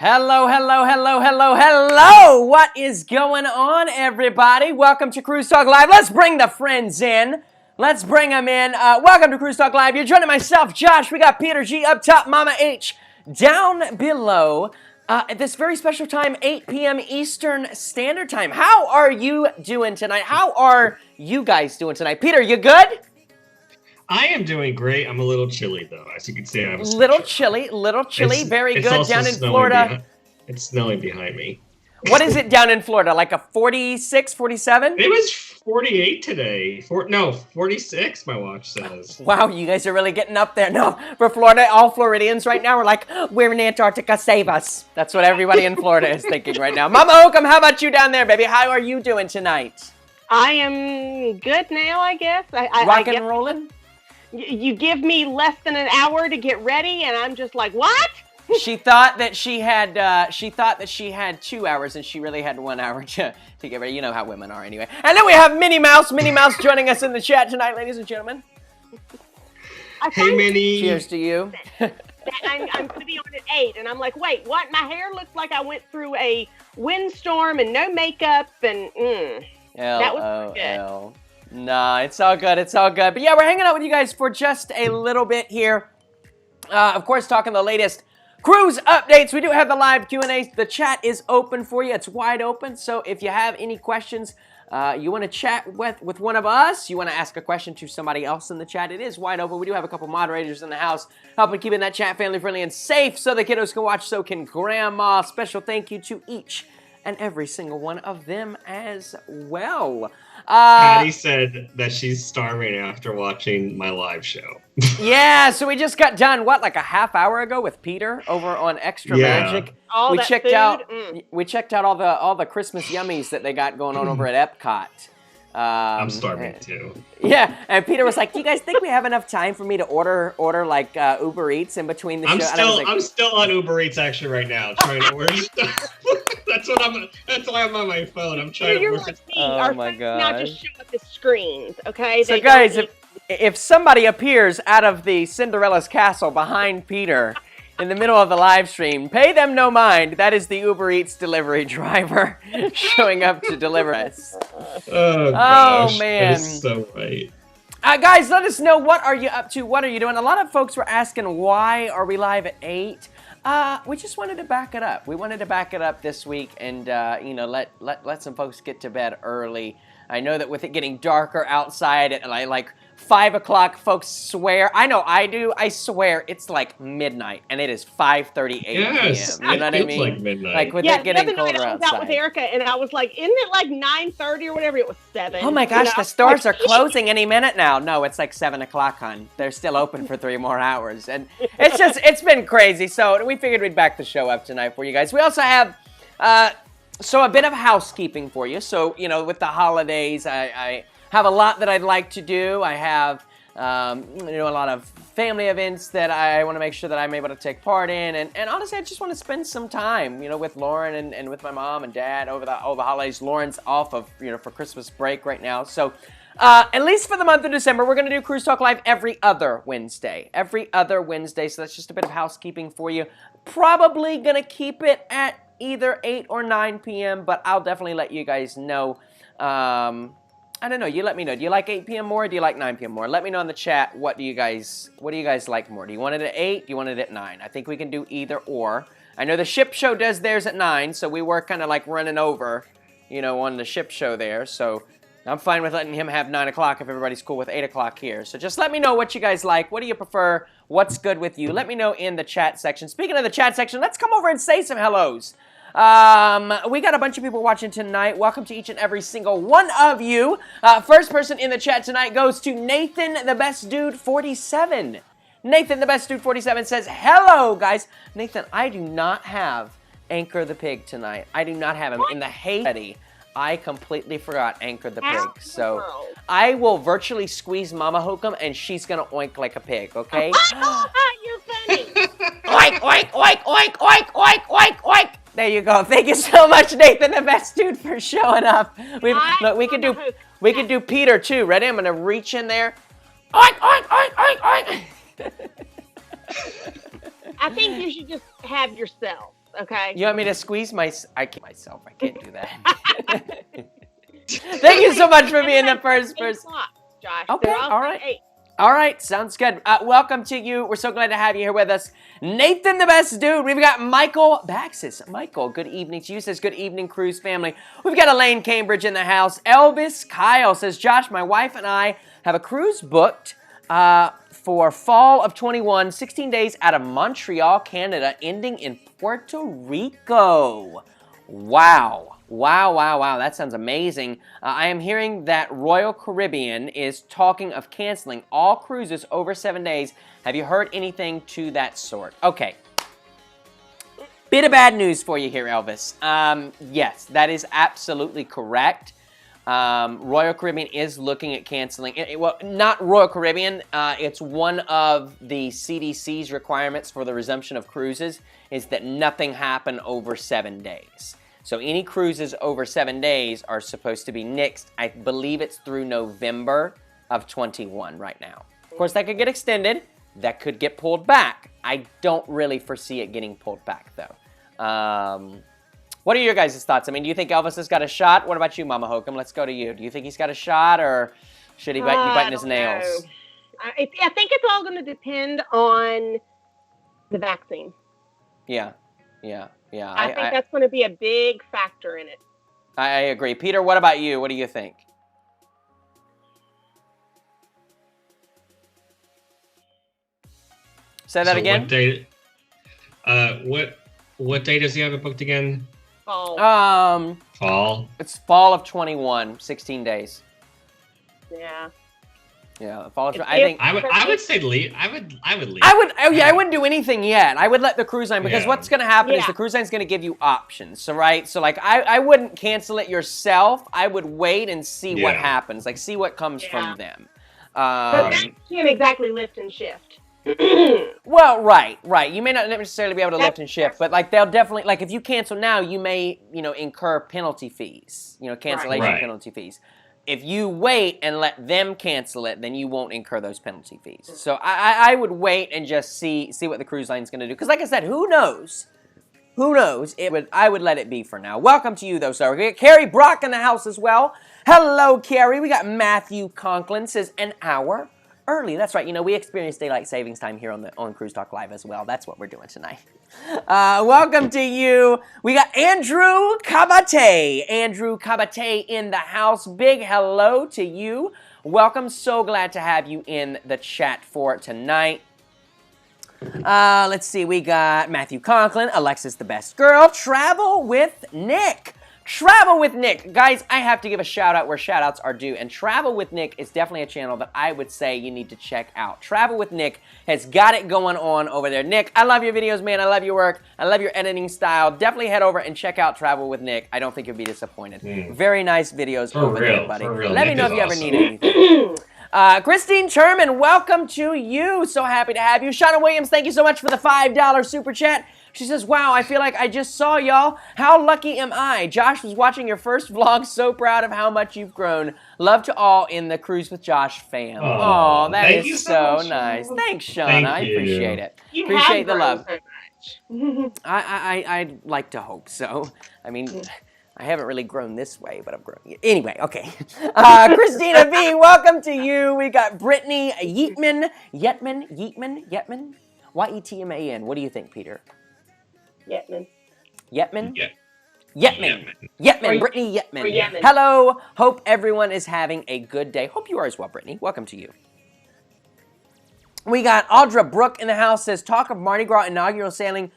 Hello, hello, hello, hello, hello! What is going on, everybody? Welcome to Cruise Talk Live. Let's bring the friends in. Let's bring them in. Welcome to Cruise Talk Live. You're joining myself, Josh. We got Peter G up top, Mama H down below. At this very special time, 8 p.m. Eastern Standard Time. How are you doing tonight? How are you guys doing tonight? Peter, you good? I am doing great. I'm a little chilly, though. As you can see, I have a little chilly. Very good down in Florida. It's snowing behind me. What is it down in Florida? Like a 46, 47? It was 48 today. 46, my watch says. Wow, you guys are really getting up there. No, for Florida, all Floridians right now are like, we're in Antarctica, save us. That's what everybody in Florida is thinking right now. Mama Hokum, how about you down there, baby? How are you doing tonight? I am good now, I guess. Rockin' and rolling? You give me less than an hour to get ready, and I'm just like, what? She thought that she had 2 hours, and she really had 1 hour to get ready. You know how women are, anyway. And then we have Minnie Mouse joining us in the chat tonight, ladies and gentlemen. Hey, Minnie. Cheers to you. I'm going to be on at 8, and I'm like, wait, what? My hair looks like I went through a windstorm and no makeup, and that was good. No, it's all good. It's all good. But yeah, we're hanging out with you guys for just a little bit here. Of course, talking the latest cruise updates. We do have the live Q&A. The chat is open for you. It's wide open. So if you have any questions, you want to chat with one of us, you want to ask a question to somebody else in the chat, it is wide open. We do have a couple moderators in the house helping keeping that chat family friendly and safe so the kiddos can watch, so can grandma. Special thank you to each and every single one of them as well. Patty said that she's starving after watching my live show. Yeah, so we just got done, like a half hour ago with Peter over on Extra Magic. We checked out all the Christmas yummies that they got going on over at Epcot. I'm starving too. Yeah, and Peter was like, "Do you guys think we have enough time for me to order like Uber Eats in between the show?" I'm still on Uber Eats actually right now, trying to order stuff. That's why I'm on my phone. I'm trying to order. Oh my god! Now just show up the screens, okay? So guys, if somebody appears out of the Cinderella's castle behind Peter in the middle of the live stream, pay them no mind. That is the Uber Eats delivery driver showing up to deliver us. Oh gosh, man, that is so right. Guys, let us know, what are you up to? What are you doing? A lot of folks were asking, why are we live at 8? We just wanted to back it up. We wanted to back it up this week and let some folks get to bed early. I know that with it getting darker outside at like 5 o'clock, folks swear. I know I do. I swear it's like midnight, and it is 5:38 p.m. You know what I mean? Like midnight. Like with it getting colder outside. I was out with Erica, and I was like, "Isn't it like 9:30 or whatever?" It was 7. Oh my gosh, the stores are closing any minute now. No, it's like 7 o'clock, hon. They're still open for 3 more hours, and it's been crazy. So we figured we'd back the show up tonight for you guys. We also have a bit of housekeeping for you. So with the holidays, I have a lot that I'd like to do. I have, a lot of family events that I want to make sure that I'm able to take part in. And honestly, I just want to spend some time, with Lauren and with my mom and dad over the holidays. Lauren's off of, for Christmas break right now. So, at least for the month of December, we're going to do Cruise Talk Live every other Wednesday. Every other Wednesday. So that's just a bit of housekeeping for you. Probably going to keep it at either 8 or 9 p.m., but I'll definitely let you guys know. I don't know. You let me know. Do you like 8 p.m. more or do you like 9 p.m. more? Let me know in the chat. What do you guys like more? Do you want it at 8? Do you want it at 9? I think we can do either or. I know the ship show does theirs at 9, so we were kind of like running over, on the ship show there. So I'm fine with letting him have 9 o'clock if everybody's cool with 8 o'clock here. So just let me know what you guys like. What do you prefer? What's good with you? Let me know in the chat section. Speaking of the chat section, let's come over and say some hellos. We got a bunch of people watching tonight. Welcome to each and every single one of you. First person in the chat tonight goes to Nathan the Best Dude 47. Nathan the Best Dude 47 says, "Hello, guys." Nathan, I do not have Anchor the Pig tonight. I do not have him. In the haste, I completely forgot Anchor the Pig. So I will virtually squeeze Mama Hokum and she's gonna oink like a pig, okay? You're funny. Oink, oink, oink, oink, oink, oink, oink, oink. There you go. Thank you so much, Nathan the Best Dude, for showing up. Look, we could do Peter too. Ready? I'm gonna reach in there. Oink, oink, oink, oink, oink. I think you should just have yourself. okay? You want me to squeeze I can't myself. I can't do that. Thank you so much for being the first person. Josh. Okay, all right. 8. All right, sounds good. Welcome to you. We're so glad to have you here with us. Nathan, the best dude. We've got Michael Baxis. Michael, good evening to you. Says, good evening, Cruise family. We've got Elaine Cambridge in the house. Elvis Kyle says, Josh, my wife and I have a cruise booked for fall of 21, 16 days out of Montreal, Canada, ending in Puerto Rico. Wow. Wow. That sounds amazing. I am hearing that Royal Caribbean is talking of canceling all cruises over 7 days. Have you heard anything to that sort? Okay. Bit of bad news for you here, Elvis. Yes, that is absolutely correct. Royal Caribbean is looking at canceling. Well, not Royal Caribbean. It's one of the CDC's requirements for the resumption of cruises is that nothing happen over 7 days. So any cruises over 7 days are supposed to be nixed. I believe it's through November of 21 right now. Of course, that could get extended. That could get pulled back. I don't really foresee it getting pulled back, though. What are your guys' thoughts? I mean, do you think Elvis has got a shot? What about you, Mama Hokum? Let's go to you. Do you think he's got a shot, or should he be biting his nails? I think it's all going to depend on the vaccine. Yeah. I think that's going to be a big factor in it. I agree. Peter, what about you? What do you think? Say that again? What day? What day does he have it booked again? Fall. Fall. It's fall of 21, 16 days. Yeah. Yeah, fall of I would say leave. I would leave. I wouldn't do anything yet. I would let the cruise line, because what's going to happen is the cruise line's going to give you options. So like I wouldn't cancel it yourself. I would wait and see what happens. Like see what comes from them. But that can't exactly lift and shift. Well, right. You may not necessarily be able to lift and shift, but like they'll definitely, like if you cancel now, you may, incur penalty fees, cancellation penalty fees. If you wait and let them cancel it, then you won't incur those penalty fees. So I would wait and just see what the cruise line's going to do. Because like I said, who knows? I would let it be for now. Welcome to you, though, sir. We got Carrie Brock in the house as well. Hello, Carrie. We got Matthew Conklin, says an hour early. That's right. We experienced daylight savings time here on Cruise Talk Live as well. That's what we're doing tonight. Welcome to you. We got Andrew Kabate. Andrew Kabate in the house. Big hello to you. Welcome. So glad to have you in the chat for tonight. Let's see. We got Matthew Conklin. Alexa's the best girl. Travel with Nick. Travel with Nick. Guys, I have to give a shout out where shout outs are due, and Travel with Nick is definitely a channel that I would say you need to check out. Travel with Nick has got it going on over there. Nick, I love your videos, man. I love your work. I love your editing style. Definitely head over and check out Travel with Nick. I don't think you'll be disappointed. Very nice videos over there, buddy. Let me know if you ever need anything. Christine Sherman, welcome to you. So happy to have you. Shauna Williams, thank you so much for the $5 super chat. She says, wow, I feel like I just saw y'all. How lucky am I? Josh was watching your first vlog. So proud of how much you've grown. Love to all in the Cruise with Josh fam. Oh, that is so nice. Thanks, Shauna. I appreciate it. Appreciate the love. So I'd like to hope so. I mean, I haven't really grown this way, but I've grown. Anyway, okay. Christina V, welcome to you. We got Brittany Yeatman. Yetman. Y-E-T-M-A-N. What do you think, Peter? Yetman. Brittany Yetman. Hello. Hope everyone is having a good day. Hope you are as well, Brittany. Welcome to you. We got Audra Brooke in the house. Says, talk of Mardi Gras inaugural sailing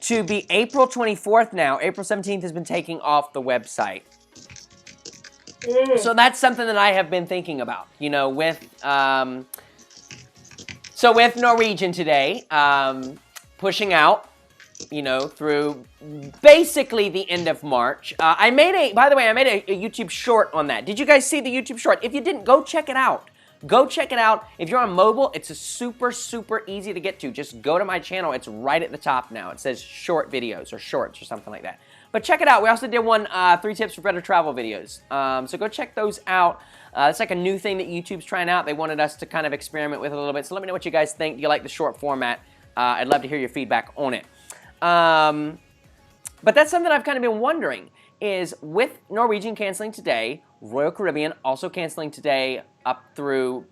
to be April 24th now. April 17th has been taking off the website. So that's something that I have been thinking about, with Norwegian today, pushing out, through basically the end of March. By the way, I made a YouTube short on that. Did you guys see the YouTube short? If you didn't, go check it out. Go check it out. If you're on mobile, it's a super easy to get to. Just go to my channel. It's right at the top now. It says short videos or shorts or something like that. But check it out. We also did one 3 tips for better travel videos. So go check those out. It's like a new thing that YouTube's trying out. They wanted us to kind of experiment with it a little bit. So let me know what you guys think. Do you like the short format? I'd love to hear your feedback on it. But that's something I've kind of been wondering, is with Norwegian canceling today, Royal Caribbean also canceling today up through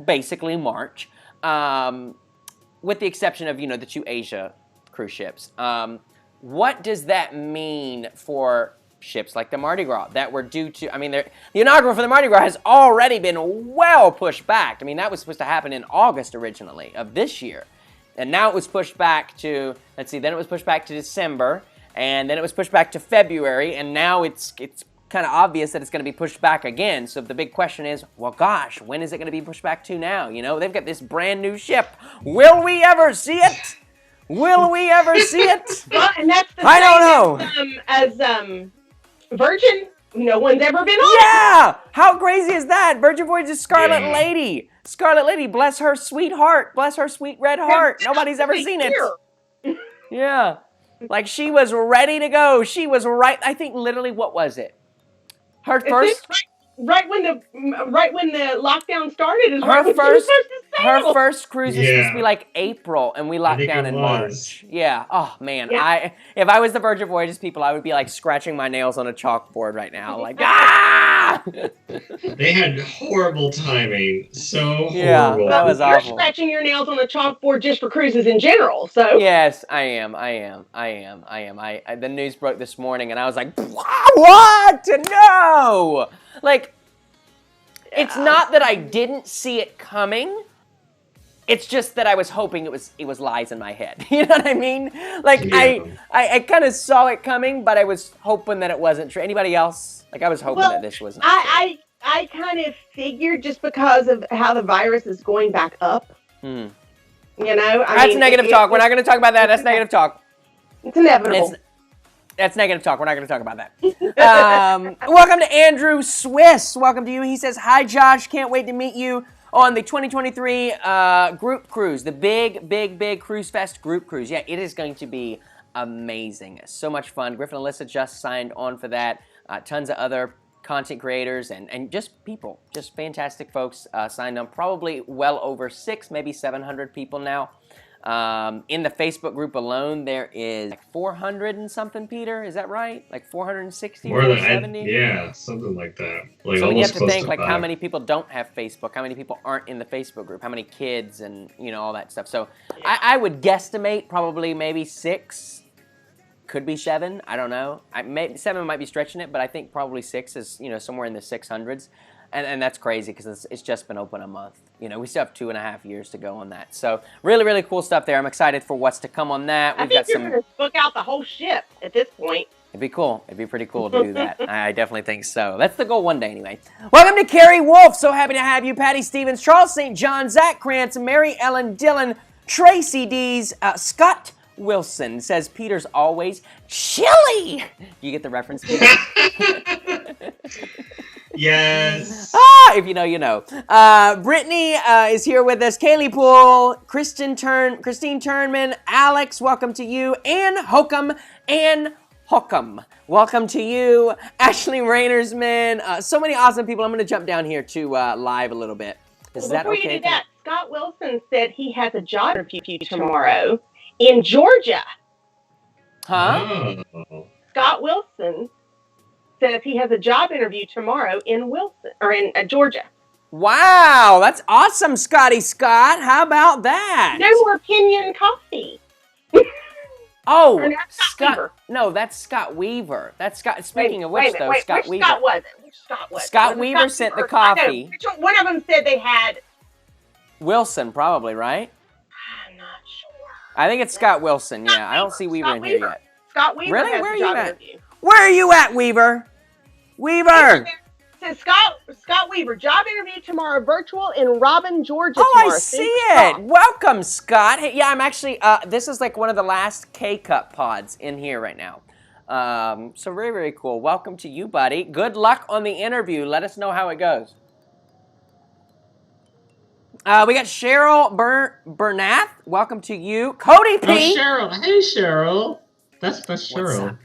basically March, with the exception of, the 2 Asia cruise ships. What does that mean for ships like the Mardi Gras that were due to, the inaugural for the Mardi Gras has already been well pushed back. That was supposed to happen in August originally of this year. And now it was pushed back to, then it was pushed back to December, and then it was pushed back to February, and now it's kind of obvious that it's going to be pushed back again. So the big question is, well, gosh, when is it going to be pushed back to now? They've got this brand new ship. Will we ever see it? Will we ever see it? Well, and that's the I don't know. As Virgin, no one's ever been on. Yeah! How crazy is that? Virgin Voyage's Scarlet Lady. Scarlet Lady, bless her sweet heart. Bless her sweet red heart. Nobody's ever seen it. Yeah. Like, she was ready to go. She was right. I think literally, what was it? Her first... Right when the lockdown started is her right first, when she was supposed to sail. Her first cruise is supposed to be like April, and we locked down in March. Yeah. Oh man, yeah. If I was the Virgin Voyages people, I would be like scratching my nails on a chalkboard right now, like ah. They had horrible timing. So yeah, horrible. that was awful. You're scratching your nails on a chalkboard just for cruises in general. So yes, I am. The news broke this morning, and I was like, what? No. Like, it's not that I didn't see it coming. It's just that I was hoping it was lies in my head. You know what I mean? Like, yeah. I kind of saw it coming, but I was hoping that it wasn't true. Anybody else? Like, I was hoping that this was not true. I kind of figured just because of how the virus is going back up. Hmm. That's negative talk. We're not going to talk about that. That's negative talk. It's inevitable. That's negative talk. We're not going to talk about that. Welcome to Andrew Swiss. Welcome to you. He says, hi, Josh. Can't wait to meet you on the 2023 group cruise, the big Cruise Fest group cruise. Yeah, it is going to be amazing. So much fun. Griffin and Alyssa just signed on for that. Tons of other content creators and just people, just fantastic folks signed on. Probably well over 600, maybe 700 people now. In the Facebook group alone, there is like 400 and something, Peter. Is that right? Like 460 or 470? Yeah, something like that. Like, so you have to think, like, how many people don't have Facebook? How many people aren't in the Facebook group? How many kids and, all that stuff. So yeah. I would guesstimate probably maybe 6. Could be 7. I don't know. 7 might be stretching it, but I think probably 6 is, somewhere in the 600s. And that's crazy because it's just been open a month. We still have 2.5 years to go on that. So really, really cool stuff there. I'm excited for what's to come on that. I think you're going to book out the whole ship at this point. It'd be cool. It'd be pretty cool to do that. I definitely think so. That's the goal one day anyway. Welcome to Carrie Wolf. So happy to have you. Patty Stevens, Charles St. John, Zach Krantz, Mary Ellen Dillon, Tracy Dees, Scott Wilson says Peter's always chilly. You get the reference? Yes. If you know, you know. Brittany is here with us. Kaylee Poole, Christine Turnman, Alex, welcome to you. Ann Hokum, welcome to you. Ashley Rainersman, so many awesome people. I'm going to jump down here to live a little bit. Is that okay? Before you do that, Scott Wilson said he has a job interview tomorrow in Georgia. Huh? Oh. Scott Wilson says he has a job interview tomorrow in Georgia. Wow, that's awesome, Scotty Scott. How about that? No more opinion coffee. Oh, Scott. No, that's Scott Weaver. That's Scott. Speaking of which, though, Scott Weaver. Which Scott was it? Scott Weaver sent the coffee. One of them said they had Wilson, probably, right? I'm not sure. I think it's Scott Wilson. Yeah, I don't see Weaver in here yet. Scott Weaver. Really? Has Where are a you job at? interview. Where are you at, Weaver? Weaver. It says Scott Weaver, job interview tomorrow, virtual in Robin, Georgia. Oh, tomorrow. I see it. Welcome, Scott. Hey, yeah, I'm actually. This is like one of the last K-Cup pods in here right now. So very, very cool. Welcome to you, buddy. Good luck on the interview. Let us know how it goes. We got Cheryl Bernath. Welcome to you. Cody P. Oh, Cheryl. Hey, Cheryl. That's Cheryl.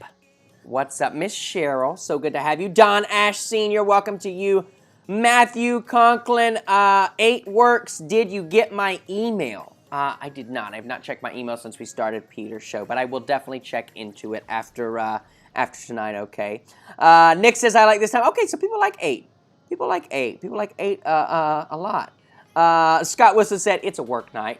What's up, Miss Cheryl? So good to have you. Don Ash Sr., welcome to you. Matthew Conklin, 8 Works, did you get my email? I did not. I have not checked my email since we started Peter's show, but I will definitely check into it after tonight, okay? Nick says, I like this time. Okay, so people like 8. People like 8. People like 8 a lot. Scott Whistle said, it's a work night.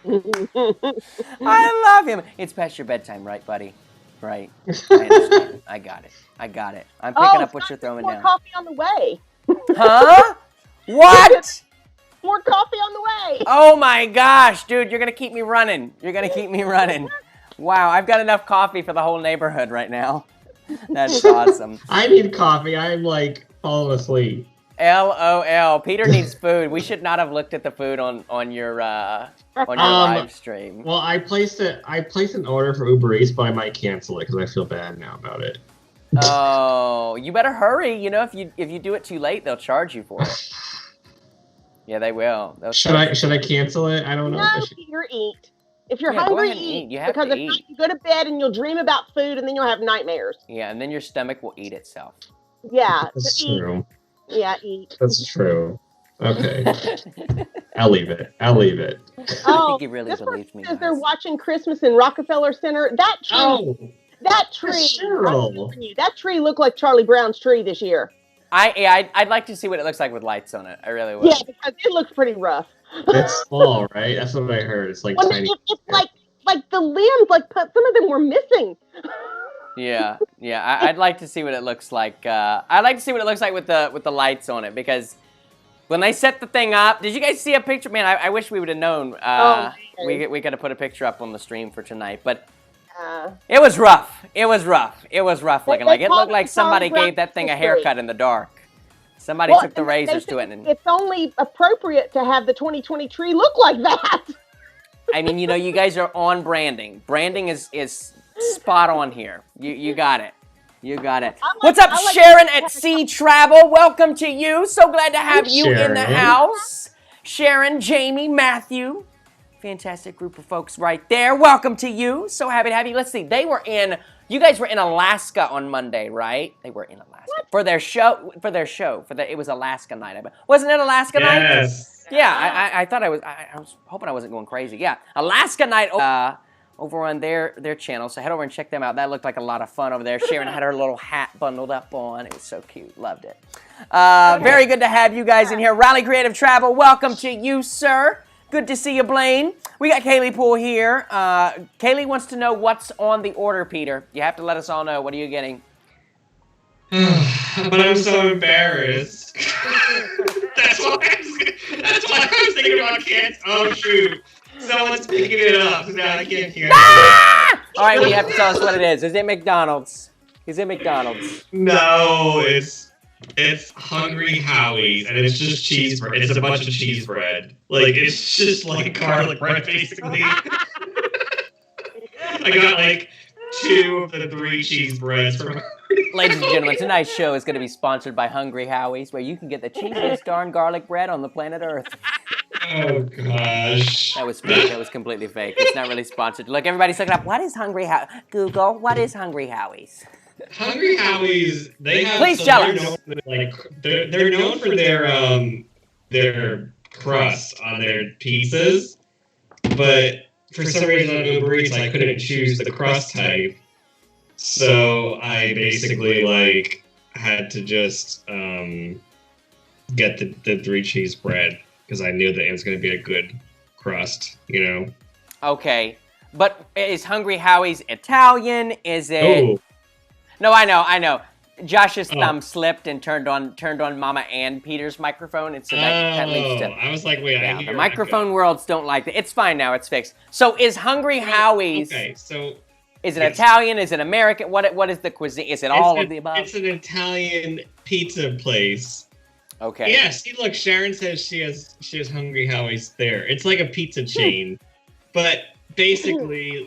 I love him. It's past your bedtime, right, buddy? Right. I understand. I got it. I'm picking up what you're throwing down. More coffee on the way. Huh? What? More coffee on the way. Oh my gosh, dude, you're gonna keep me running. Wow, I've got enough coffee for the whole neighborhood right now. That's awesome. I need coffee. I'm like falling asleep. LOL. Peter needs food. We should not have looked at the food on your live stream. Well, I placed an order for Uber Eats, but I might cancel it because I feel bad now about it. Oh, you better hurry. You know, if you do it too late, they'll charge you for it. Yeah, they will. Should I cancel it? I don't know. No, Peter, eat. If you're hungry, eat. You have because to if eat. not, you go to bed and you'll dream about food, and then you'll have nightmares. Yeah, and then your stomach will eat itself. Yeah, That's eat. true. Yeah, eat. That's true. Okay. I'll leave it. I think he really believes me. As they're watching Christmas in Rockefeller Center, that tree. Oh, that tree. Cheryl. That tree looked like Charlie Brown's tree this year. I'd like to see what it looks like with lights on it. I really would. Yeah, because it looks pretty rough. It's small, right? That's what I heard. It's like tiny. It's like the limbs, like some of them were missing. Yeah. I'd like to see what it looks like. I'd like to see what it looks like with the lights on it, because when they set the thing up, did you guys see a picture? Man, I wish we would have known. We got to put a picture up on the stream for tonight, but it was rough. It was rough looking. Like it looked like somebody gave that thing a haircut in the dark. Somebody took the razors to it, and it's only appropriate to have the 2020 tree look like that. I mean, you guys are on branding. Branding is spot on here. You got it. What's up, Sharon at Sea Travel? Welcome to you. So glad to have you in the house. Sharon, Jamie, Matthew. Fantastic group of folks right there. Welcome to you. So happy to have you. Let's see. You guys were in Alaska on Monday, right? They were in Alaska. What? For their show. It was Alaska night. Wasn't it Alaska night? Yes. Yeah, I thought I was hoping I wasn't going crazy. Yeah, Alaska night over on their channel. So head over and check them out. That looked like a lot of fun over there. Sharon had her little hat bundled up on. It was so cute. Loved it. Very good to have you guys in here. Rally Creative Travel, welcome to you, sir. Good to see you, Blaine. We got Kaylee Poole here. Kaylee wants to know what's on the order, Peter. You have to let us all know. What are you getting? But I'm so embarrassed. That's why I was thinking about kids. Oh, shoot. Someone's picking it up. Now I can't hear it. All right, well, you have to tell us what it is. Is it McDonald's? No, it's Hungry Howie's, and it's just cheese bread. It's a bunch of cheese bread. Like, it's just like garlic bread, basically. I got like 2 of the 3 cheese breads from. Ladies and gentlemen, tonight's show is going to be sponsored by Hungry Howie's, where you can get the cheesiest darn garlic bread on the planet Earth. Oh, gosh. That was fake. That was completely fake. It's not really sponsored. Look, everybody's looking up. What is Hungry Howie's? Google, what is Hungry Howie's? Hungry Howie's, they have. Please tell us. They're known for their crust on their pizzas, but for some reason on Uber Eats I couldn't choose the crust type, so I basically had to just get the 3 cheese bread because I knew that it was going to be a good crust, Okay, but is Hungry Howie's Italian? Is it? Oh. No, I know. Josh's thumb slipped and turned on Mama and Peter's microphone, and so that leads to. I was like, wait, yeah, the microphone worlds don't like it. It's fine now. It's fixed. So is Hungry Howie's? Okay, so. Is it Italian? Is it American? What is the cuisine? Is it all of the above? It's an Italian pizza place. Okay. Yeah, see, look, Sharon says she has Hungry Howie's there. It's like a pizza chain, but basically,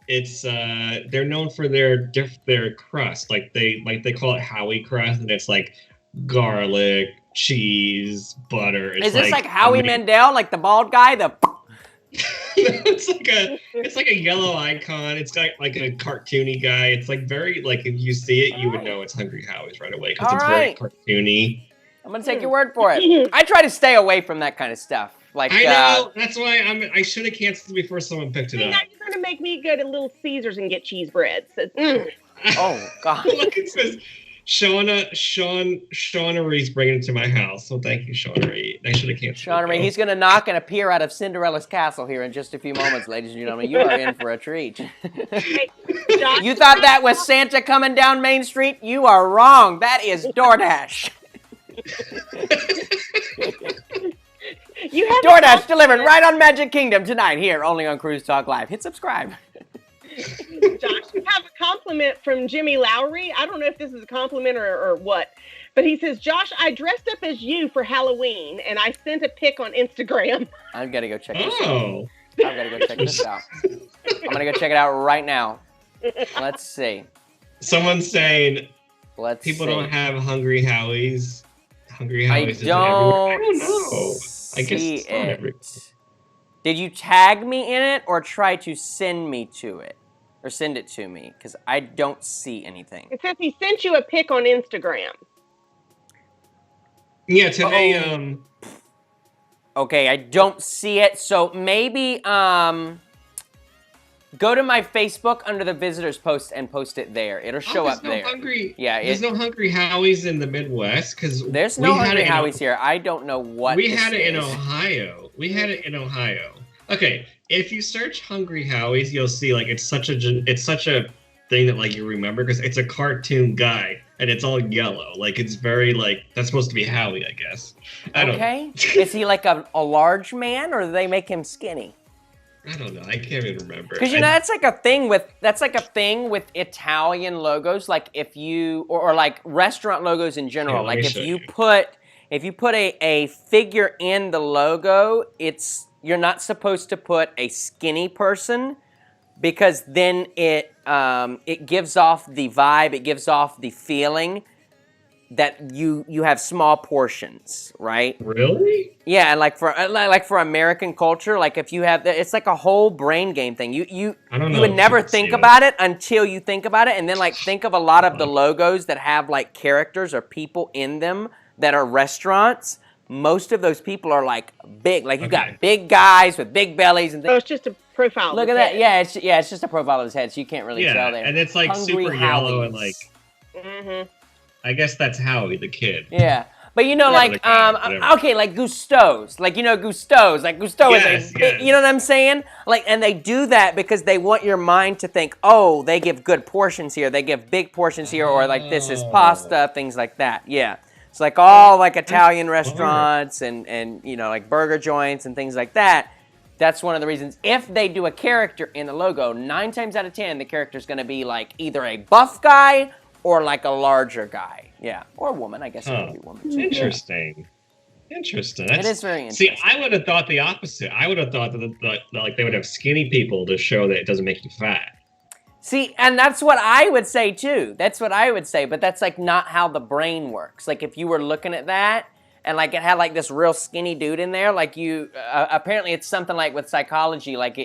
it's they're known for their crust. They call it Howie crust, and it's like garlic, cheese, butter. Is this like Howie Mandel, like the bald guy? It's like a yellow icon. It's got like a cartoony guy. It's like very if you see it, you would know it's Hungry Howie's right away because it's very cartoony. I'm gonna take your word for it. I try to stay away from that kind of stuff. Like I know. That's why I should have canceled before someone picked it up. Now you're gonna make me go to Little Caesars and get cheese bread. So, Oh God! Look, it says Shaunary's bringing it to my house. So thank you, Shawnary. I should have canceled. Shawnary, he's gonna knock and appear out of Cinderella's castle here in just a few moments, ladies and gentlemen. You are in for a treat. hey, Josh, You thought that was Santa coming down Main Street? You are wrong. That is DoorDash. you have DoorDash delivered right on Magic Kingdom tonight, here only on Cruise Talk Live. Hit subscribe. Josh, you have a compliment from Jimmy Lowry. I don't know if this is a compliment or what, but he says, Josh, I dressed up as you for Halloween, and I sent a pic on Instagram. I've got to go check this out. I've got to go check this out. I'm going to go check it out right now. Let's see. Someone's saying people don't have Hungry Howie's. Hungry Howie's I don't know. I guess it's not everywhere. Did you tag me in it or try to send me to it? Or send it to me? Because I don't see anything. It says he sent you a pic on Instagram. Yeah, today, Okay, I don't see it. So maybe go to my Facebook under the visitors post and post it there. It'll show up there. There's no Hungry Howie's in the Midwest because there's no Hungry Howie's here. I don't know what we had it in Ohio. Okay, if you search Hungry Howie's, you'll see like it's such a thing that like you remember because it's a cartoon guy and it's all yellow. Like it's very like that's supposed to be Howie, I guess. I don't know. Is he like a large man or do they make him skinny? I don't know. I can't even remember. Because that's like a thing with Italian logos. Like if you or like restaurant logos in general. Like if you put a figure in the logo, you're not supposed to put a skinny person because then it gives off the vibe, it gives off the feeling that you have small portions, right? Really? Yeah, and like for American culture, like if you have, it's like a whole brain game thing. You would never think about it until you think about it, and then like think of a lot of the logos that have like characters or people in them that are restaurants. Most of those people are like big, like you got big guys with big bellies and things. Oh, it's just a profile. Look at that. Yeah, it's just a profile of his head, so you can't really tell there. And it's like Hungry super yellow and like. Mm-hmm. I guess that's Howie, the kid. Yeah. But you know, like, okay, like Gusteau's. Like, you know, Gusteau's. Like, Gusteau is you know what I'm saying? Like, and they do that because they want your mind to think, oh, they give good portions here. They give big portions here, or like this is pasta, things like that. Yeah. It's like all like Italian restaurants and you know, like burger joints and things like that. That's one of the reasons. If they do a character in the logo, 9 times out of 10, the character's going to be like either a buff guy or like a larger guy. Yeah. Or a woman, I guess it would be a woman too. Interesting. Interesting. It is very interesting. See, I would have thought the opposite. I would have thought that like they would have skinny people to show that it doesn't make you fat. See, and that's what I would say too. That's what I would say, but that's like not how the brain works. Like if you were looking at that and like it had like this real skinny dude in there, like you, apparently it's something like with psychology, like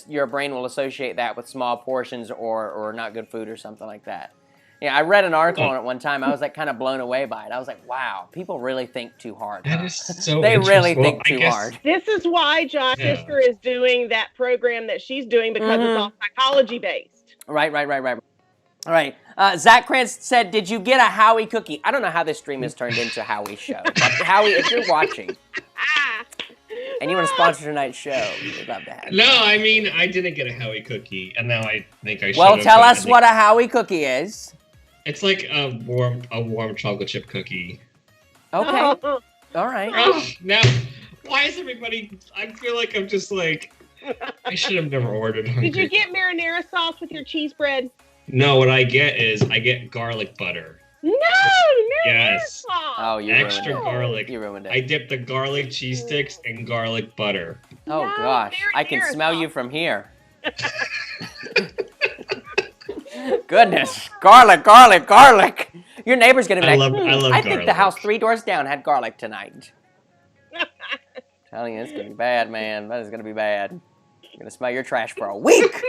your brain will associate that with small portions or not good food or something like that. Yeah, I read an article on it one time. I was like kind of blown away by it. I was like, wow, people really think too hard. That is so They really think too hard. This is why Josh's sister is doing that program that she's doing because it's all psychology based. Right. All right. Zach Krantz said, did you get a Howie cookie? I don't know how this stream has turned into Howie's show. But Howie, if you're watching and you want to sponsor tonight's show, we'd love to have you. No, I mean, I didn't get a Howie cookie, and now I think I should. Well, tell us what a Howie cookie is. It's like a warm chocolate chip cookie. Okay. All right. Oh, now, why is everybody... I feel like I'm just like... I should have never ordered hungry. Did you get marinara sauce with your cheese bread? No, what I get garlic butter. No, marinara sauce. Oh, you extra ruined it. garlic. You ruined it. I dipped the garlic cheese sticks in garlic butter. Oh, No, gosh. I can marinara smell sauce. you from here. Goodness. Garlic. Your neighbor's going to be like, I love I think garlic. the house 3 doors down had garlic tonight. Telling you, it's going to be bad, man. That is going to be bad. You're going to smell your trash for a week.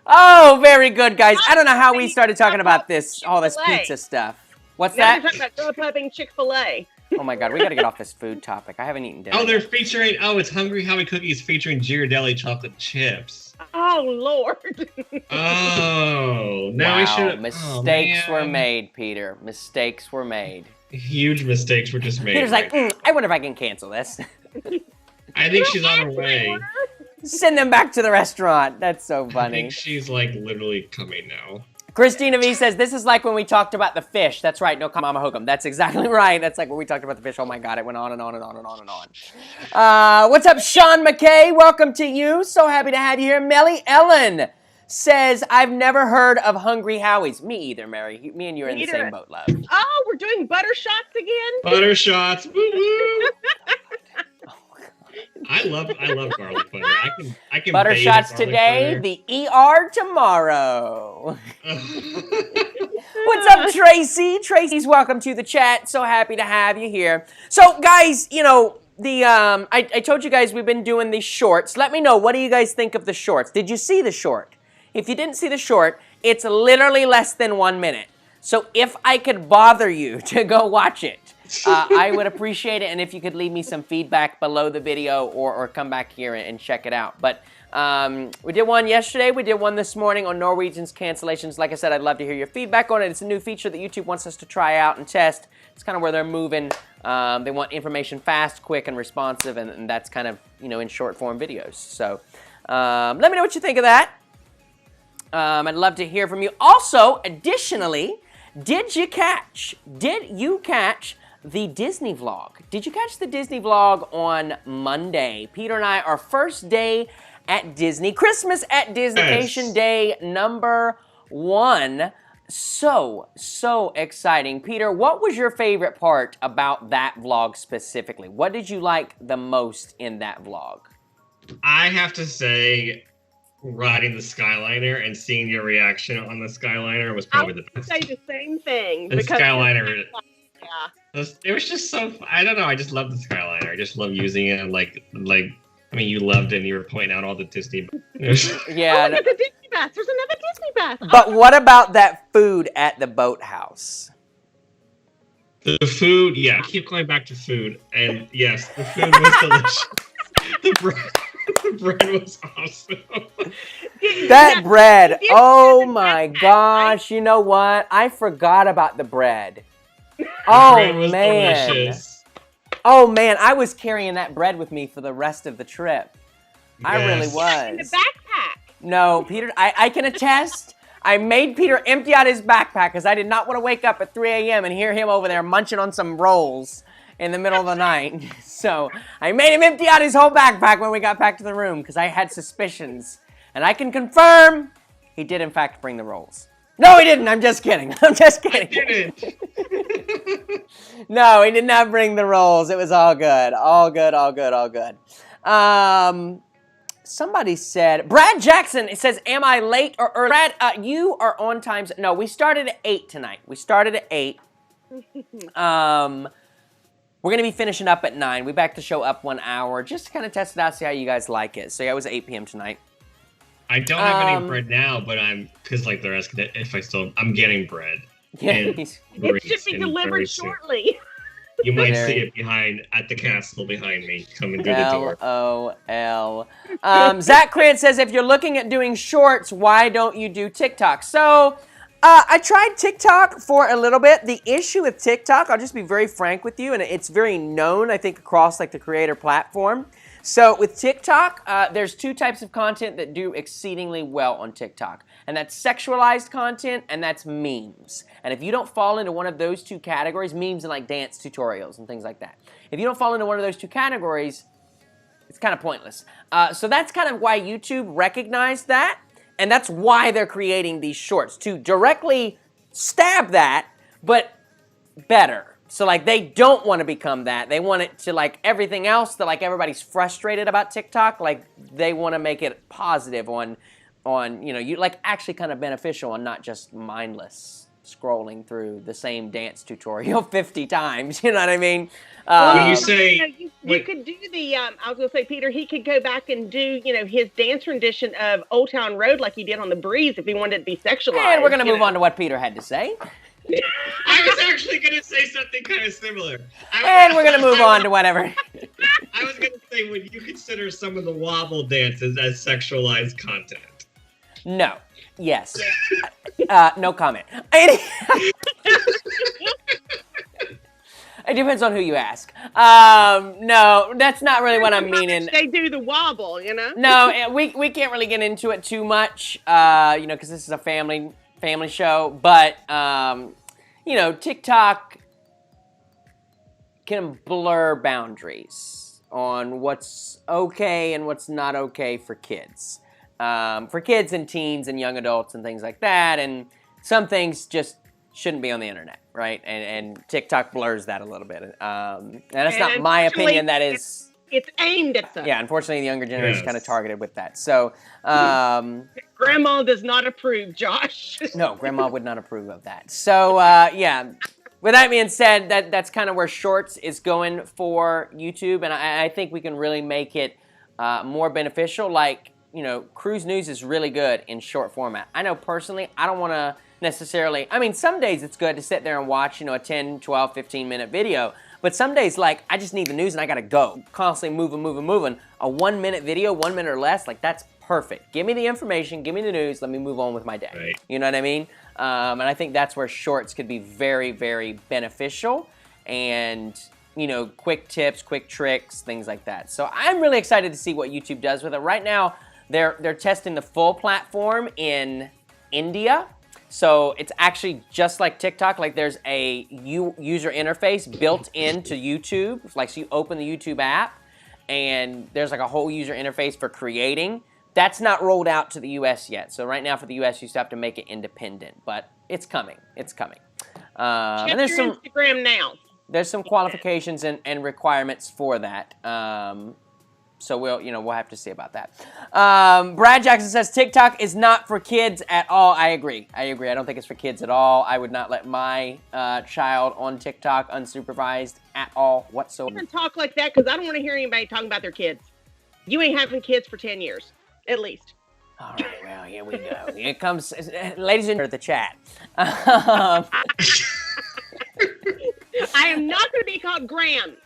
Oh, very good, guys. I don't know how we started talking about all this pizza stuff. What's Now that? we're talking about Grubhubbing Chick-fil-A. Oh my God, we got to get off this food topic. I haven't eaten dinner. Oh, they're featuring. Oh, it's Hungry Howie cookies featuring Ghirardelli chocolate chips. Oh Lord. Oh, now we Wow, should. mistakes were made, Peter. Mistakes were made. Huge mistakes were just made. Peter's like, I wonder if I can cancel this. I think she's on her way. Send them back to the restaurant. That's so I funny. think she's like literally coming now. Christina V says, this is like when we talked about the fish. That's right, no Mama Hook'em. That's exactly right. That's like when we talked about the fish. Oh my God, it went on and on and on and on and on. What's up, Sean McKay? Welcome to you. So happy to have you here. Melly Ellen says, I've never heard of Hungry Howie's. Me either, Mary. Me and you are in the same boat, love. Oh, we're doing butter shots again? Butter shots. Woo woo. I love garlic butter. I can Butter bathe in shots garlic today, butter. the ER tomorrow. What's up, Tracy? Tracy's welcome to the chat. So happy to have you here. So, guys, you know, I told you guys we've been doing these shorts. Let me know, what do you guys think of the shorts? Did you see the short? If you didn't see the short, it's literally less than 1 minute. So if I could bother you to go watch it, I would appreciate it, and if you could leave me some feedback below the video or come back here and check it out. But we did one yesterday, we did one this morning on Norwegian's Cancellations. Like I said, I'd love to hear your feedback on it. It's a new feature that YouTube wants us to try out and test. It's kind of where they're moving. They want information fast, quick, and responsive, and that's kind of, you know, in short form videos. So let me know what you think of that. I'd love to hear from you. Also, additionally, did you catch the Disney vlog? Did you catch the Disney vlog on Monday? Peter and I, our first day at Disney, Christmas at Disneycation Day #1. So exciting. Peter, what was your favorite part about that vlog specifically? What did you like the most in that vlog? I have to say, riding the Skyliner and seeing your reaction on the Skyliner was probably the best. I would say the same thing. The Skyliner. Yeah. It was just so. I don't know. I just love the Skyliner. I just love using it. Like. I mean, you loved it, and you were pointing out all the Disney. Yeah. Oh, look at the Disney bus. There's another Disney bus. But what about that food at the boathouse? The food, yeah. I keep going back to food, and yes, the food was delicious. The bread was awesome. That bread, oh my gosh, you know what? I forgot about the bread. Oh bread was man. delicious. Oh man, I was carrying that bread with me for the rest of the trip. I really Yes. was. In the backpack. No, Peter, I can attest. I made Peter empty out his backpack because I did not want to wake up at 3 a.m. and hear him over there munching on some rolls in the middle of the night. So I made him empty out his whole backpack when we got back to the room because I had suspicions. And I can confirm he did in fact bring the rolls. No, he didn't. I'm just kidding. I'm just kidding. I didn't. No, he did not bring the rolls. It was all good. All good, all good, all good. Somebody said, Brad Jackson, it says, am I late or early? Brad, you are on time. No, we started at 8 tonight. We started at 8. We're going to be finishing up at 9. We backed the show up 1 hour just to kind of test it out, see how you guys like it. So yeah, it was 8 p.m. tonight. I don't have any bread now, but because like they're asking if I'm getting bread. Yeah, It should be delivered shortly. You might see it at the castle behind me, coming through the door. LOL. Zach Krantz says, if you're looking at doing shorts, why don't you do TikTok? So, I tried TikTok for a little bit. The issue with TikTok, I'll just be very frank with you, and it's very known, I think, across like the creator platform. So with TikTok, there's 2 types of content that do exceedingly well on TikTok. And that's sexualized content and that's memes. And if you don't fall into one of those 2 categories, memes and like dance tutorials and things like that. If you don't fall into one of those 2 categories, it's kind of pointless. So that's kind of why YouTube recognized that. And that's why they're creating these shorts, to directly stab that, but better. So, like, they don't want to become that. They want it to, like, everything else that, like, everybody's frustrated about TikTok. Like, they want to make it positive on you know, you like, actually kind of beneficial and not just mindless scrolling through the same dance tutorial 50 times. You know what I mean? When you say... You could do the, I was going to say, Peter, he could go back and do, you know, his dance rendition of Old Town Road like he did on The Breeze if he wanted it to be sexualized. And we're going to move on to what Peter had to say. I was actually going to say something kind of similar. And we're going to move on to whatever. I was going to say, would you consider some of the wobble dances as sexualized content? No. Yes. No comment. It depends on who you ask. No, that's not really what I'm meaning. They do the wobble, you know? No, we can't really get into it too much, because this is a family show. But, TikTok can blur boundaries on what's okay and what's not okay for kids. For kids and teens and young adults and things like that. And some things just shouldn't be on the internet, right? And TikTok blurs that a little bit. And that's not my opinion. That is... It's aimed at them. Yeah, unfortunately, the younger generation is kind of targeted with that. So... Grandma does not approve, Josh. No, Grandma would not approve of that. So, yeah. With that being said, that's kind of where Shorts is going for YouTube. And I think we can really make it more beneficial. Like, Cruise News is really good in short format. I know personally, I don't want to necessarily, some days it's good to sit there and watch, a 10, 12, 15-minute video. But some days, I just need the news and I got to go. Constantly moving. A 1-minute video, 1 minute or less, that's perfect. Give me the information, give me the news, let me move on with my day. Right. You know what I mean? And I think that's where Shorts could be very, very beneficial. And, quick tips, quick tricks, things like that. So I'm really excited to see what YouTube does with it. Right now, they're testing the full platform in India. So it's actually just like TikTok, there's a user interface built into YouTube. So you open the YouTube app, and there's a whole user interface for creating. That's not rolled out to the US yet. So right now for the US, you still have to make it independent, but it's coming. It's coming. And there's some Instagram now. There's some qualifications and requirements for that. So we'll have to see about that. Brad Jackson says TikTok is not for kids at all. I agree. I don't think it's for kids at all. I would not let my child on TikTok unsupervised at all whatsoever. Don't talk like that, because I don't want to hear anybody talking about their kids. You ain't having kids for 10 years, at least. All right, well, here we go. Here comes, ladies and gentlemen, the chat. I am not going to be called Graham.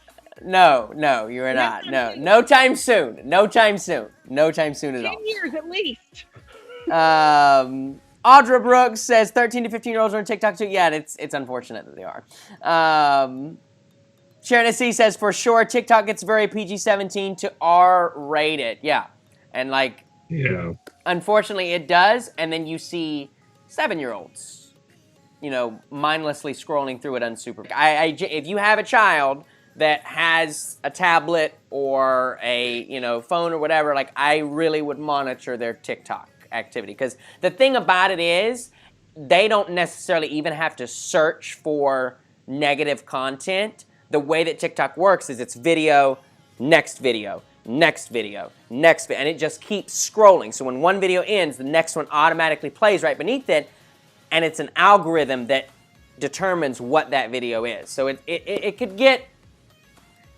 No, you are not. No time soon. No time soon at all. 10 years at least. Audra Brooks says 13 to 15-year-olds are on TikTok too. Yeah, it's unfortunate that they are. Sharon S.C. says, for sure, TikTok gets very PG-17 to R-rated. Yeah. And yeah. Unfortunately, it does. And then you see 7-year-olds, mindlessly scrolling through it unsupervised. If you have a child that has a tablet or a phone or whatever, I really would monitor their TikTok activity, because the thing about it is they don't necessarily even have to search for negative content. The way that TikTok works is it's video, next video, next video, next video, and it just keeps scrolling. So when one video ends, the next one automatically plays right beneath it, and it's an algorithm that determines what that video is. So it could get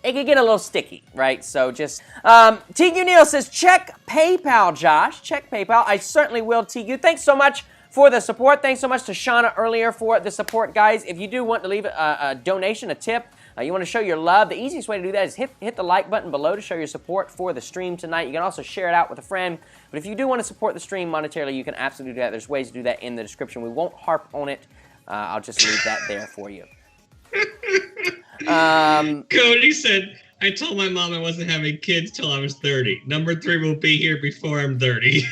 a little sticky, right? So just, TQ Neal says, check PayPal, Josh. Check PayPal. I certainly will, TQ. Thanks so much for the support. Thanks so much to Shauna earlier for the support, guys. If you do want to leave a donation, a tip, you want to show your love, the easiest way to do that is hit the like button below to show your support for the stream tonight. You can also share it out with a friend. But if you do want to support the stream monetarily, you can absolutely do that. There's ways to do that in the description. We won't harp on it. I'll just leave that there for you. Cody said, I told my mom I wasn't having kids till I was 30. Number 3 will be here before I'm 30.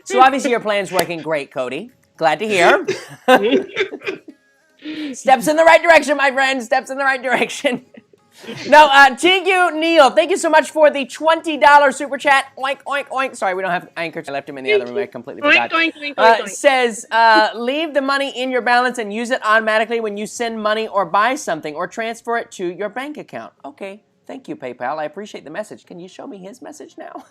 So obviously your plan's working great, Cody. Glad to hear. Steps in the right direction, my friend. Steps in the right direction. No, TQ Neal, thank you so much for the $20 super chat. Oink, oink, oink. Sorry, we don't have Anchor. I left him in the other room. I completely forgot. Oink, oink, oink, oink. Says, leave the money in your balance and use it automatically when you send money or buy something, or transfer it to your bank account. Okay, thank you, PayPal. I appreciate the message. Can you show me his message now?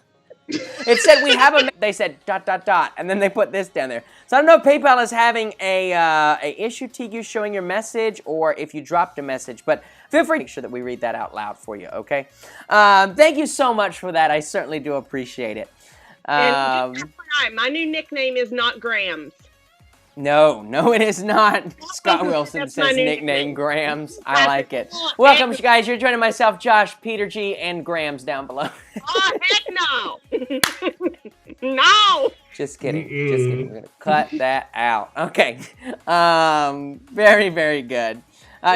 It said we have a. They said ... and then they put this down there. So I don't know if PayPal is having a issue, TQ, showing your message, or if you dropped a message. But feel free to make sure that we read that out loud for you. Okay. Thank you so much for that. I certainly do appreciate it. And just FYI, my new nickname is not Grams. No, it is not. Scott Wilson That's my says new nickname nickname. Grams. I like it. Welcome, guys. You're joining myself, Josh, Peter G, and Grams down below. Oh, heck no. No. Just kidding. We're going to cut that out. Okay. Very, very good.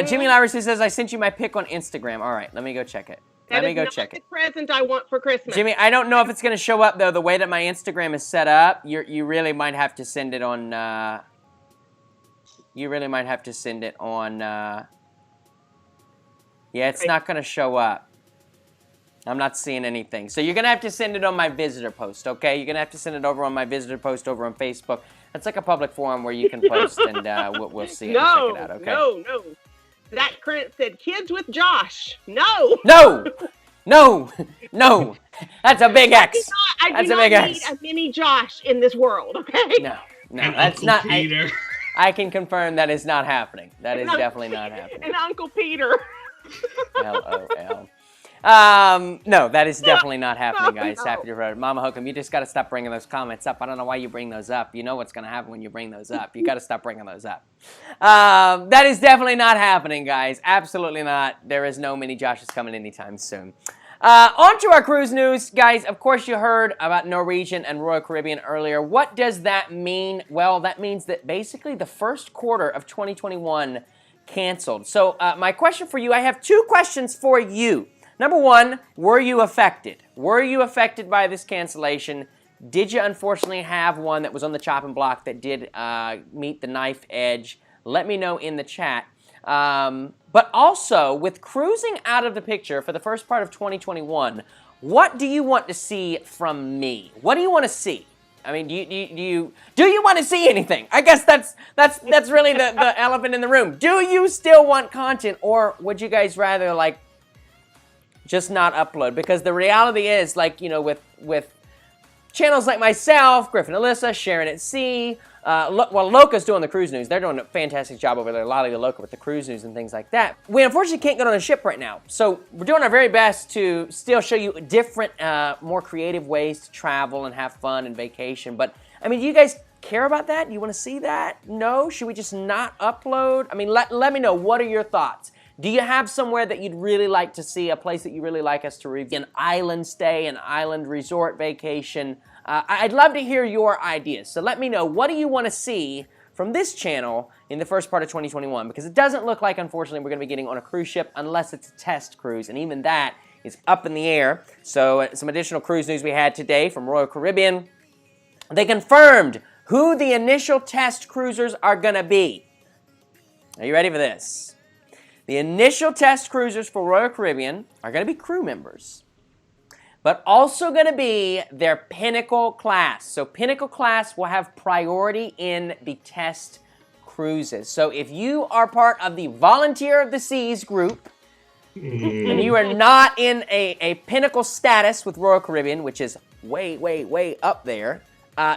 Jimmy Lowry says, I sent you my pic on Instagram. All right, let me go check it. Let me go check it. The present I want for Christmas. Jimmy, I don't know if it's going to show up, though. The way that my Instagram is set up, you really might have to send it on... Yeah, it's not going to show up. I'm not seeing anything. So you're going to have to send it on my visitor post, okay? You're going to have to send it over on my visitor post over on Facebook. That's like a public forum where you can post, and we'll see it and check it out, okay? No. That Krent said, kids with Josh. No. No. That's a big X. I do not need a mini Josh in this world, okay? No, that's not. I can confirm that is not happening. That is definitely not happening. And Uncle Peter. LOL. No, that is definitely not happening, guys. No. Happy to hear it. Mama Hook'em, you just got to stop bringing those comments up. I don't know why you bring those up. You know what's going to happen when you bring those up. You got to stop bringing those up. That is definitely not happening, guys. Absolutely not. There is no mini Joshes coming anytime soon. On to our cruise news, guys. Of course, you heard about Norwegian and Royal Caribbean earlier. What does that mean? Well, that means that basically the first quarter of 2021 canceled. So my question for you, I have two questions for you. Number one, were you affected? Were you affected by this cancellation? Did you unfortunately have one that was on the chopping block that did meet the knife edge? Let me know in the chat. But also, with cruising out of the picture for the first part of 2021, what do you want to see from me? What do you want to see? I mean, do you want to see anything? I guess that's really the elephant in the room. Do you still want content, or would you guys rather like just not upload? Because the reality is, like, you know, with channels like myself, Griffin Alyssa, Sharon at Sea. Well, Loca's doing the cruise news. They're doing a fantastic job over there, Lolly Loca with the cruise news and things like that. We unfortunately can't get on a ship right now. So we're doing our very best to still show you different, more creative ways to travel and have fun and vacation. But, I mean, do you guys care about that? Do you want to see that? No? Should we just not upload? I mean, let me know. What are your thoughts? Do you have somewhere that you'd really like to see, a place that you really like us to review? An island stay, an island resort vacation? I'd love to hear your ideas. So let me know, what do you want to see from this channel in the first part of 2021? Because it doesn't look like, unfortunately, we're going to be getting on a cruise ship unless it's a test cruise, and even that is up in the air. So some additional cruise news we had today from Royal Caribbean. They confirmed who the initial test cruisers are going to be. Are you ready for this? The initial test cruisers for Royal Caribbean are going to be crew members, but also going to be their Pinnacle class. So Pinnacle class will have priority in the test cruises. So if you are part of the Volunteer of the Seas group, and you are not in a Pinnacle status with Royal Caribbean, which is way up there,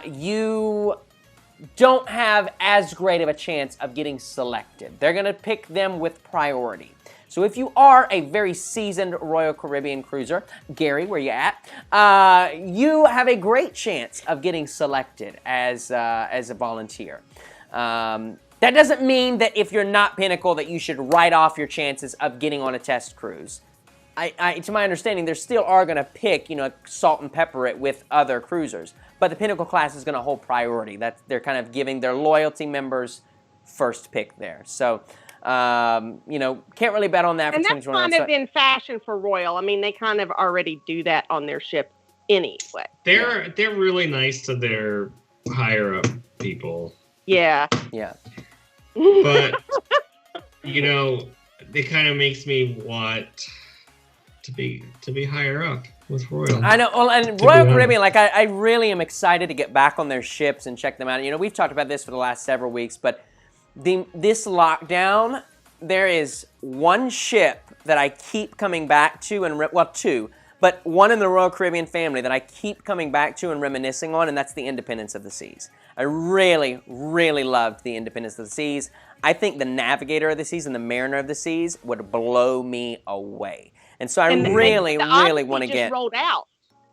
you don't have as great of a chance of getting selected. They're going to pick them with priority. So if you are a very seasoned Royal Caribbean cruiser, Gary, where you at? You have a great chance of getting selected as a volunteer. That doesn't mean that if you're not Pinnacle that you should write off your chances of getting on a test cruise. To my understanding, they still are going to pick, salt and pepper it with other cruisers. But the Pinnacle class is going to hold priority. They're kind of giving their loyalty members first pick there. So, can't really bet on that for 2021. And that's kind of in fashion for Royal. I mean, they kind of already do that on their ship anyway. They're really nice to their higher up people. Yeah. Yeah. But, it kind of makes me want to be higher up with Royal. I know. Well, and Royal Caribbean, I really am excited to get back on their ships and check them out. We've talked about this for the last several weeks, but this lockdown, there is one ship that I keep coming back to, two, but one in the Royal Caribbean family that I keep coming back to and reminiscing on, and that's the Independence of the Seas. I really, really loved the Independence of the Seas. I think the Navigator of the Seas and the Mariner of the Seas would blow me away. And so I really want to get... rolled out.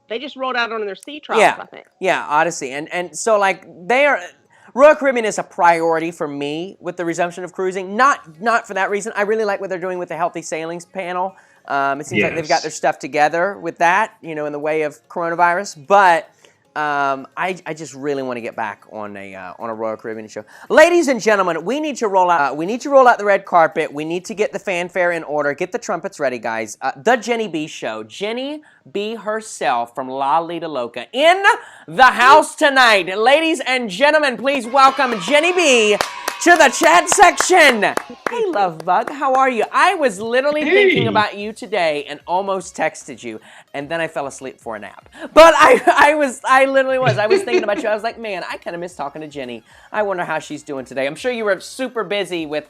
They just rolled out on their sea trials, I think. Yeah, Odyssey. And so, like, Royal Caribbean is a priority for me with the resumption of cruising. Not for that reason. I really like what they're doing with the Healthy Sailings panel. It seems like they've got their stuff together with that, in the way of coronavirus. But I just really want to get back on a Royal Caribbean show. Ladies and gentlemen, we need to roll out the red carpet. We need to get the fanfare in order. Get the trumpets ready, guys. The Jenny B Show. Jenny B herself from La Lita Loca in the house tonight. Ladies and gentlemen, please welcome Jenny B to the chat section. Hey, Love Bug, how are you? I was literally thinking about you today and almost texted you, and then I fell asleep for a nap. But I literally was. I was thinking about you. I was like, man, I kind of miss talking to Jenny. I wonder how she's doing today. I'm sure you were super busy with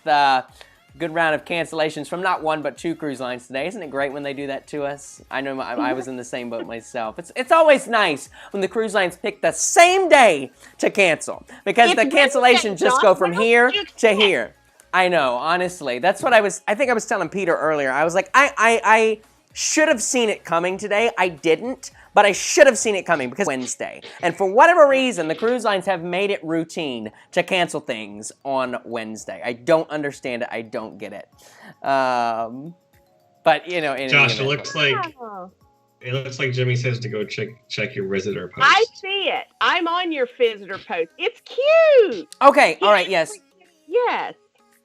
good round of cancellations from not one but two cruise lines today. Isn't it great when they do that to us? I know I was in the same boat myself. It's always nice when the cruise lines pick the same day to cancel, because the cancellations just go from here to here. I know, honestly. That's what I think I was telling Peter earlier. I was like, I should have seen it coming today. I didn't. But I should have seen it coming because it's Wednesday. And for whatever reason, the cruise lines have made it routine to cancel things on Wednesday. I don't understand it. I don't get it. But, Josh, it looks like Jimmy says to go check your visitor post. I see it. I'm on your visitor post. It's cute. Okay. All right. Yes. Yes.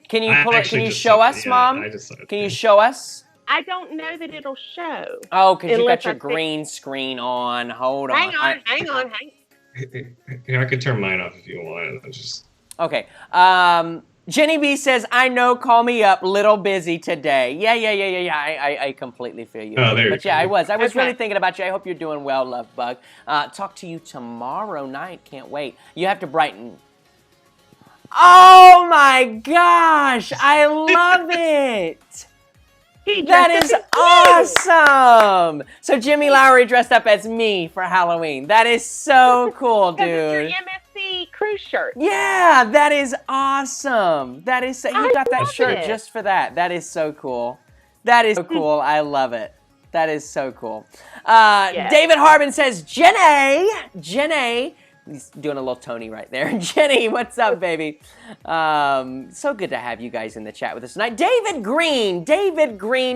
Can you pull it? Can you show us, Mom? Can you show us? I don't know that it'll show. Oh, because you got your green screen on. Hold on. Hang on. Here, I could turn mine off if you want. Okay. Jenny B says, I know, call me up, little busy today. Yeah. I completely feel you. Oh, there but yeah, I was really thinking about you. I hope you're doing well, Love Bug. Talk to you tomorrow night. Can't wait. You have to brighten. Oh my gosh. I love it. That is awesome! So Jimmy Lowry dressed up as me for Halloween. That is so cool, dude. It's your MSC cruise shirt. Yeah, that is awesome. That is so, you got that shirt just for that. That is so cool. That is so cool. I love it. That is so cool. Yes. David Harbin says, Jenny. He's doing a little Tony right there. Jenny, what's up, baby? So good to have you guys in the chat with us tonight. David Green,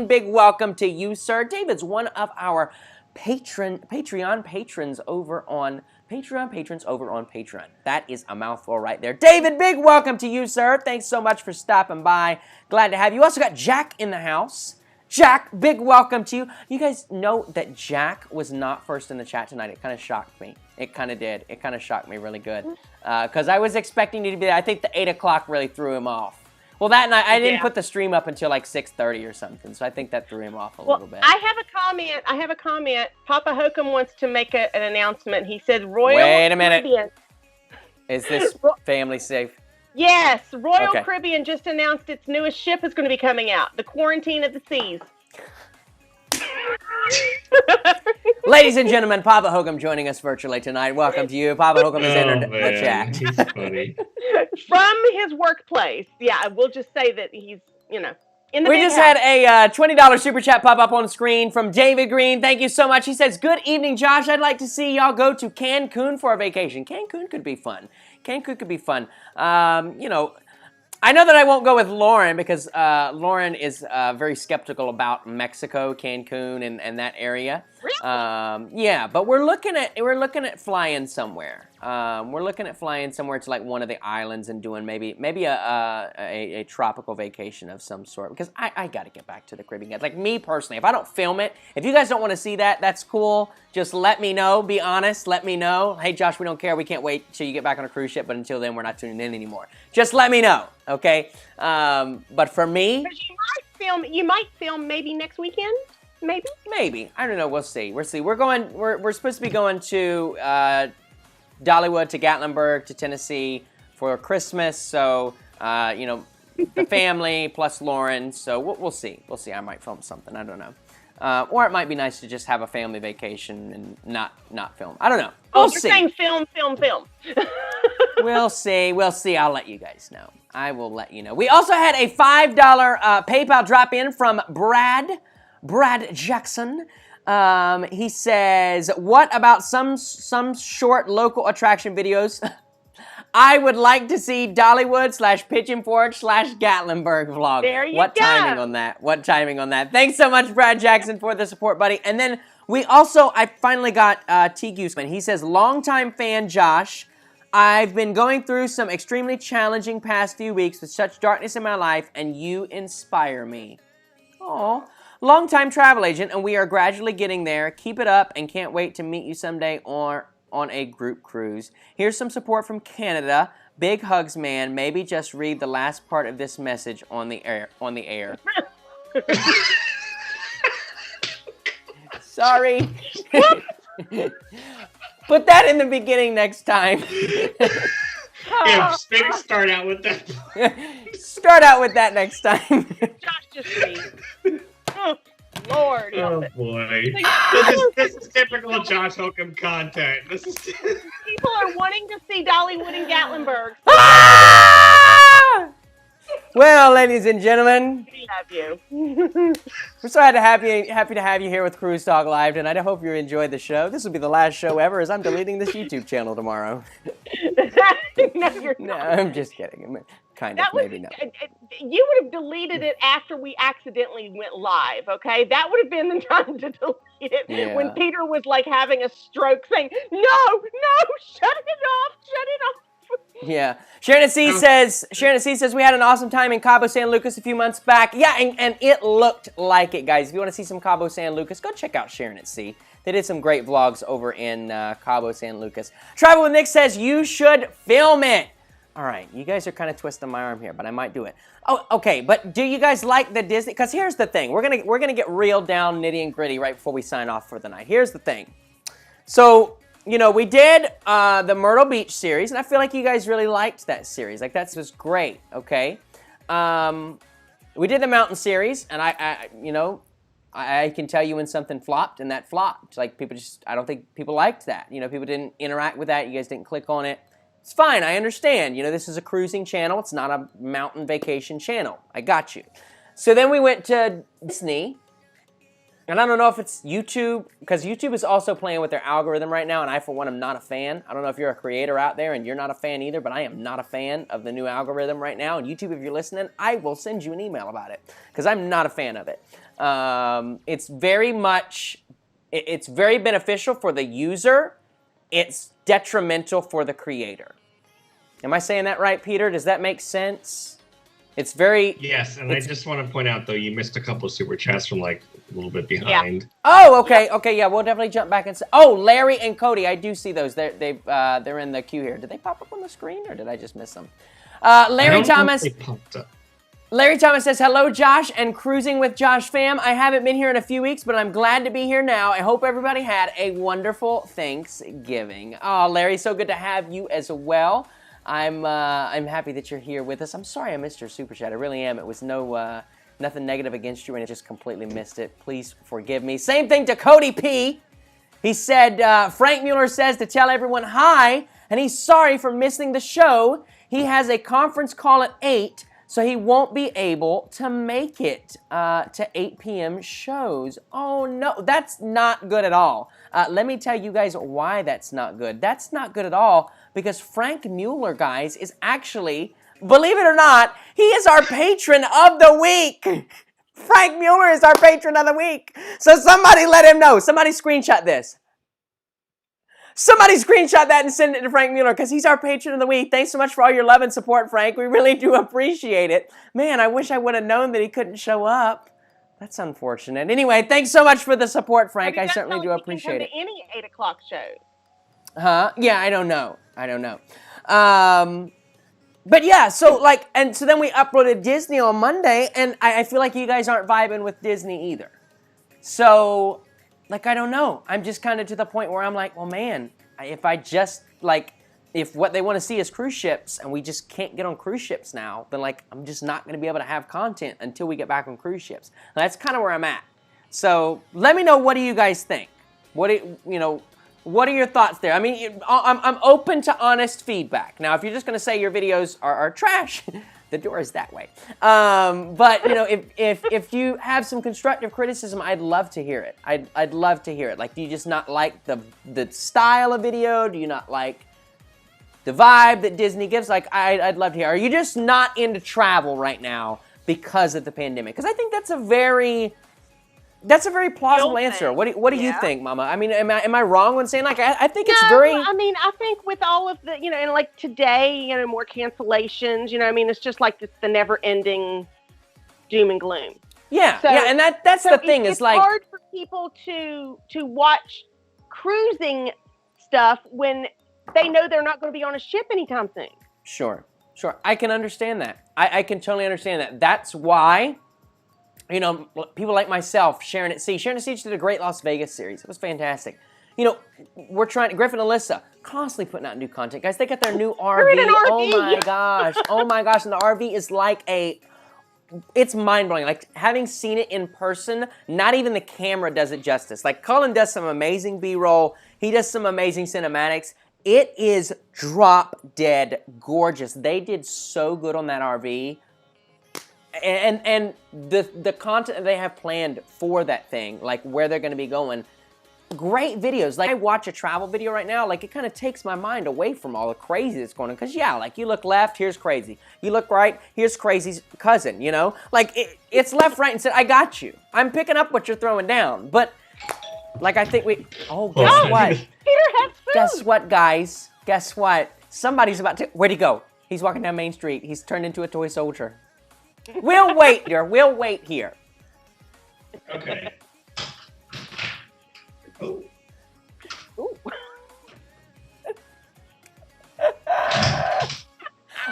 big welcome to you, sir. David's one of our Patreon patrons over on Patreon. That is a mouthful right there. David, big welcome to you, sir. Thanks so much for stopping by. Glad to have you. Also got Jack in the house. Jack, big welcome to you. You guys know that Jack was not first in the chat tonight. It kind of shocked me. It kind of did. It kind of shocked me really good. Because I was expecting you to be there. I think the 8 o'clock really threw him off. Well, that night, I didn't put the stream up until like 6:30 or something. So I think that threw him off a little bit. I have a comment. Papa Hokum wants to make an announcement. He said Royal Wait a minute. Caribbean. Is this family safe? Yes, Royal Caribbean just announced its newest ship is going to be coming out, the Quarantine of the Seas. Ladies and gentlemen, Papa Hokum joining us virtually tonight. Welcome to you. Papa Hokum has entered the chat. He's funny. From his workplace. Yeah, we'll just say that he's, in the We just had a $20 super chat pop up on the screen from David Green. Thank you so much. He says, good evening, Josh. I'd like to see y'all go to Cancun for a vacation. Cancun could be fun. I know that I won't go with Lauren because Lauren is very skeptical about Mexico, Cancun, and that area. Really? Yeah, but we're looking at flying somewhere. We're looking at flying somewhere to like one of the islands and doing maybe a tropical vacation of some sort. Because I got to get back to the Caribbean, guys. Like me personally, if I don't film it, if you guys don't want to see that, that's cool. Just let me know. Be honest. Let me know. Hey, Josh, we don't care. We can't wait till you get back on a cruise ship. But until then, we're not tuning in anymore. Just let me know, okay? But for me, you might film maybe next weekend. Maybe. I don't know. We'll see. We're supposed to be going to Dollywood, to Gatlinburg, to Tennessee for Christmas. So the family plus Lauren. So we'll see. We'll see. I might film something. I don't know. Or it might be nice to just have a family vacation and not film. I don't know. We'll see. Saying film. We'll see. I'll let you guys know. I will let you know. We also had a $5 PayPal drop in from Brad Jackson. He says, what about some short local attraction videos? I would like to see Dollywood / Pigeon Forge / Gatlinburg vlog. There you What go. timing on that? What timing on that? Thanks so much, Brad Jackson, for the support, buddy. And then I finally got T. Gooseman. He says, longtime fan Josh, I've been going through some extremely challenging past few weeks with such darkness in my life, and you inspire me. Aw. Longtime travel agent, and we are gradually getting there. Keep it up, and can't wait to meet you someday on a group cruise. Here's some support from Canada. Big hugs, man. Maybe just read the last part of this message on the air. Sorry. Put that in the beginning next time. Yeah, maybe start out with that. Start out with that next time. Josh just read. Oh, Lord. Oh boy. This is typical Josh Holcomb content. This is People are wanting to see Dollywood and Gatlinburg. Ah! Well, ladies and gentlemen, We love you. we're so happy to have you here with Cruise Talk Live tonight. I hope you enjoyed the show. This will be the last show ever, as I'm deleting this YouTube channel tomorrow. No, you're No, not. I'm just kidding. Kind of, That was, maybe not. you would have deleted it after we accidentally went live, okay? That would have been the time to delete it Yeah. when Peter was like having a stroke saying, no, shut it off. Yeah. Sharon at Sea says we had an awesome time in Cabo San Lucas a few months back. Yeah, and it looked like it, guys. If you want to see some Cabo San Lucas, go check out Sharon at Sea. They did some great vlogs over in Cabo San Lucas. Travel with Nick says you should film it. All right, you guys are kind of twisting my arm here, but I might do it. Oh, okay, but do you guys like the Disney? Because here's the thing. We're gonna get real down, nitty and gritty right before we sign off for the night. Here's the thing. So, you know, we did the Myrtle Beach series, and I feel like you guys really liked that series. Like, that was great, okay? We did the Mountain series, and I can tell you when something flopped, and that flopped. Like, I don't think people liked that. You know, people didn't interact with that. You guys didn't click on it. It's fine, I understand. You know, this is a cruising channel. It's not a mountain vacation channel. I got you. So then we went to Disney. And I don't know if it's YouTube, because YouTube is also playing with their algorithm right now, and I, for one, am not a fan. I don't know if you're a creator out there and you're not a fan either, but I am not a fan of the new algorithm right now. And YouTube, if you're listening, I will send you an email about it, because I'm not a fan of it. It's very beneficial for the user. It's detrimental for the creator. Am I saying that right, Peter? Does that make sense? It's very... Yes, and I just want to point out, though, you missed a couple of super chats from, like, a little bit behind. Yeah. Oh, okay, okay, yeah, we'll definitely jump back and say... Oh, Larry and Cody, I do see those. They're in the queue here. Did they pop up on the screen, or did I just miss them? Larry Thomas... They popped up. Larry Thomas says, hello, Josh, and Cruising with Josh fam. I haven't been here in a few weeks, but I'm glad to be here now. I hope everybody had a wonderful Thanksgiving. Oh, Larry, so good to have you as well. I'm happy that you're here with us. I'm sorry I missed your super chat. I really am. It was nothing negative against you, and I just completely missed it. Please forgive me. Same thing to Cody P. He said, Frank Mueller says to tell everyone hi, and he's sorry for missing the show. He has a conference call at 8, so he won't be able to make it to 8 p.m. shows. Oh, no, that's not good at all. Let me tell you guys why that's not good. That's not good at all because Frank Mueller, guys, is actually, believe it or not, he is our patron of the week. Frank Mueller is our patron of the week. So somebody let him know. Somebody screenshot this. Somebody screenshot that and send it to Frank Mueller because he's our patron of the week. Thanks so much for all your love and support, Frank. We really do appreciate it. Man, I wish I would have known that he couldn't show up. That's unfortunate. Anyway, thanks so much for the support, Frank. I certainly do appreciate it. Any 8 o'clock shows. Huh? Yeah, I don't know. But yeah, so then we uploaded Disney on Monday, and I feel like you guys aren't vibing with Disney either. So, I don't know. I'm just kind of to the point where I'm like, well, man, if what they want to see is cruise ships, and we just can't get on cruise ships now, then, I'm just not going to be able to have content until we get back on cruise ships. And that's kind of where I'm at. So, let me know, what do you guys think? What are your thoughts there? I mean, I'm open to honest feedback. Now, if you're just going to say your videos are trash, The door is that way. But you know, if you have some constructive criticism, I'd love to hear it. I'd love to hear it. Like, do you just not like the style of video? Do you not like the vibe that Disney gives? Like, I'd love to hear. Are you just not into travel right now because of the pandemic? Because I think that's a very plausible answer. What do you think, Mama? I mean, am I wrong when saying, like, I think it's very... I mean, I think with all of the, you know, and like today, you know, more cancellations, you know, I mean, it's just like the never-ending doom and gloom. Yeah, So- yeah, and that's the thing, is like... It's hard for people to watch cruising stuff when they know they're not going to be on a ship anytime soon. Sure. I can understand that. I can totally understand that. That's why, you know, people like myself, Sharon at Sea did a great Las Vegas series. It was fantastic. You know, we're trying, Griff and Alyssa, constantly putting out new content. Guys, they got their new RV. in an RV. Oh my gosh. Oh my gosh. And the RV is like it's mind-blowing. Like, having seen it in person, not even the camera does it justice. Like, Cullen does some amazing B-roll. He does some amazing cinematics. It is drop-dead gorgeous. They did so good on that RV. And the content that they have planned for that thing, like where they're going to be going, great videos. Like, I watch a travel video right now, like, it kind of takes my mind away from all the crazy that's going on. Because, yeah, like, you look left, here's crazy. You look right, here's crazy's cousin, you know? Like, it's left, right, and center. I got you. I'm picking up what you're throwing down. But, like, I think we... Oh, guess what? Peter has food. Guess what, guys? Guess what? Somebody's about to... Where'd he go? He's walking down Main Street. He's turned into a toy soldier. We'll wait here. We'll wait here. Okay. Oh. Ooh.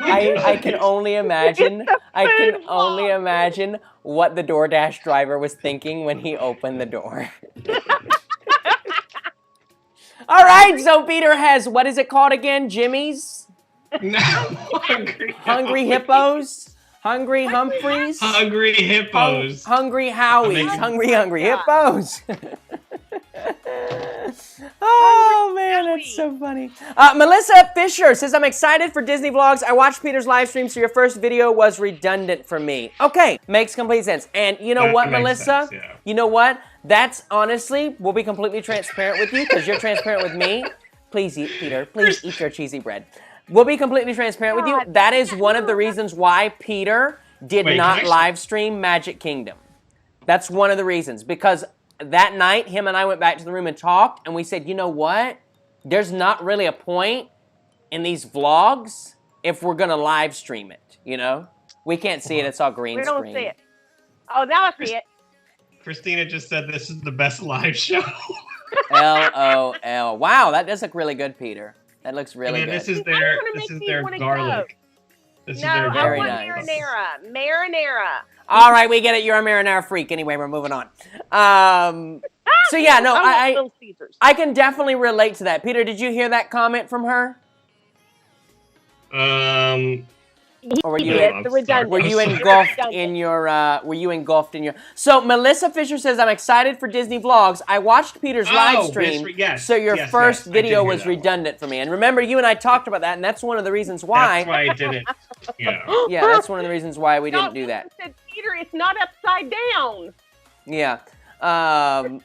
I can only imagine. I can only imagine what the DoorDash driver was thinking when he opened the door. All right, so Peter has, what is it called again? Jimmy's? No, Hungry Hippos? Hungry Humphreys? Hungry hippos. Hungry Howies. Amazing. Hungry Hippos. Oh, man, that's so funny. Melissa Fisher says, I'm excited for Disney Vlogs. I watched Peter's live stream, so your first video was redundant for me. Okay, makes complete sense. And you know what, Melissa? Sense, yeah. You know what? That's honestly, we'll be completely transparent with you because you're transparent with me. Please eat, Peter. Please eat your cheesy bread. We'll be completely transparent with you. That is one of the reasons why Peter did not live stream Magic Kingdom. That's one of the reasons. Because that night, him and I went back to the room and talked, and we said, you know what? There's not really a point in these vlogs if we're going to live stream it, you know? We can't see it. It's all green screen. We don't see it. Oh, now I see it. Christina just said this is the best live show. LOL. Wow, that does look really good, Peter. That looks really good. This is their garlic. This is their I want garlic. marinara. All right, we get it. You're a marinara freak. Anyway, we're moving on. So yeah, no, I can definitely relate to that. Peter, did you hear that comment from her? Or were you engulfed in your? So Melissa Fisher says, I'm excited for Disney Vlogs. I watched Peter's live stream, so your first video was redundant for me. And remember, you and I talked about that, and that's one of the reasons why. That's why I didn't. Yeah. Yeah, that's one of the reasons why we didn't do that. Said, Peter, it's not upside down. Yeah.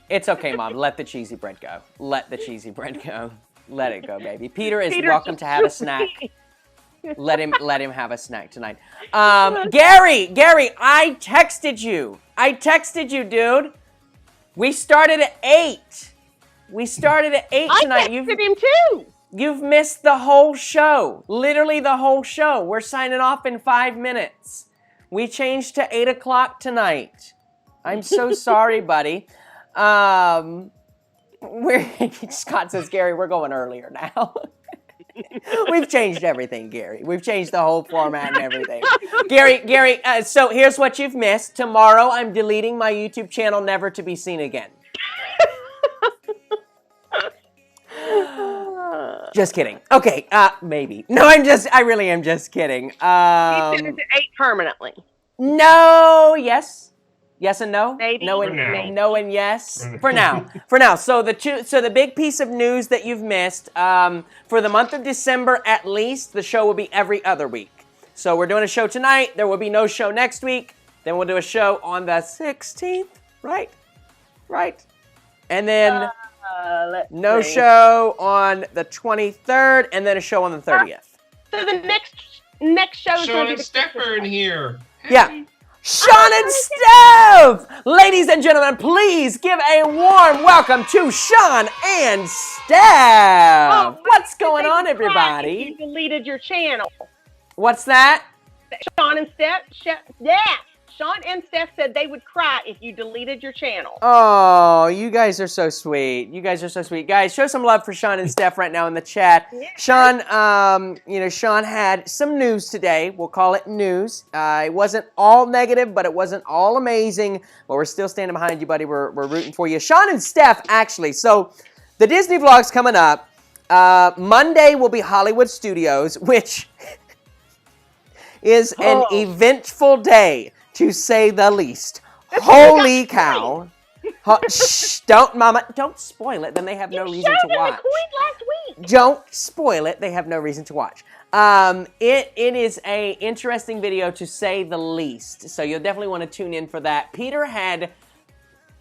It's okay, Mom. Let the cheesy bread go. Let the cheesy bread go. Let it go, baby. Peter is welcome to have a snack. Let him have a snack tonight. Gary, I texted you, dude. We started at 8. We started at 8 tonight. I texted him too. You've missed the whole show. Literally the whole show. We're signing off in 5 minutes. We changed to 8 o'clock tonight. I'm so sorry, buddy. Scott says, Gary, we're going earlier now. We've changed everything, Gary. We've changed the whole format and everything. Gary, so here's what you've missed. Tomorrow, I'm deleting my YouTube channel, never to be seen again. Just kidding. Okay, maybe. No, I really am just kidding. He said it's at 8 permanently. No, yes. Yes and no? Maybe. No and yes. For now. So the big piece of news that you've missed, for the month of December at least, the show will be every other week. So we're doing a show tonight. There will be no show next week. Then we'll do a show on the 16th, right? And then no show on the 23rd, and then a show on the 30th. So the next show is Sean and Steph are in here. Yeah. Sean and Steph! Ladies and gentlemen, please give a warm welcome to Sean and Steph! Oh, what's going on, everybody? You deleted your channel. What's that? Sean and Steph, Sean and Steph said they would cry if you deleted your channel. Oh, you guys are so sweet. Guys, show some love for Sean and Steph right now in the chat. Yeah. Sean, Sean had some news today. We'll call it news. It wasn't all negative, but it wasn't all amazing. But we're still standing behind you, buddy. We're rooting for you. Sean and Steph, actually. So the Disney vlog's coming up. Monday will be Hollywood Studios, which is an eventful day, to say the least. Holy cow. Shh, don't spoil it, then they have no reason to watch. Last week. Don't spoil it, they have no reason to watch. It is a interesting video, to say the least, so you'll definitely want to tune in for that. Peter had,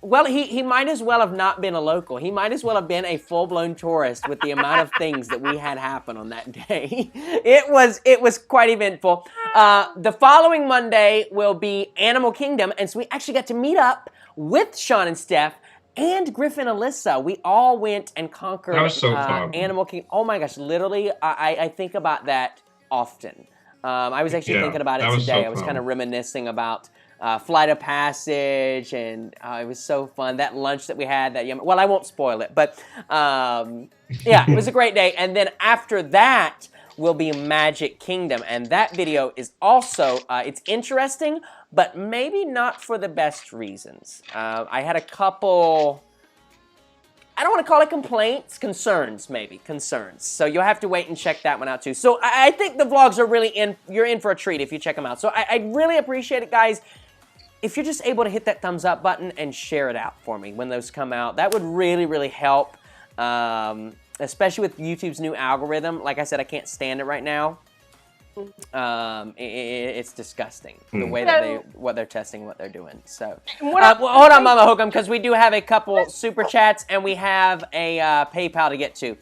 well, he might as well have not been a local. He might as well have been a full-blown tourist with the amount of things that we had happen on that day. It was quite eventful. The following Monday will be Animal Kingdom, and so we actually got to meet up with Sean and Steph and Griffin and Alyssa. We all went and conquered That was so fun. Animal Kingdom. Oh my gosh, literally, I think about that often. I was actually thinking about it today. So I was fun. kind of reminiscing about Flight of Passage, and it was so fun. That lunch that we had, well, I won't spoil it, but yeah, it was a great day. And then after that will be Magic Kingdom, and that video is also, it's interesting, but maybe not for the best reasons. I had a couple, I don't want to call it complaints, concerns. So you'll have to wait and check that one out too. So I think the vlogs are really you're in for a treat if you check them out. So I really appreciate it, guys. If you're just able to hit that thumbs up button and share it out for me when those come out, that would really, really help. Especially with YouTube's new algorithm. Like I said, I can't stand it right now. It's disgusting the way that what they're testing, what they're doing. So, well, hold on, Mama Hokum, because we do have a couple super chats and we have a PayPal to get to.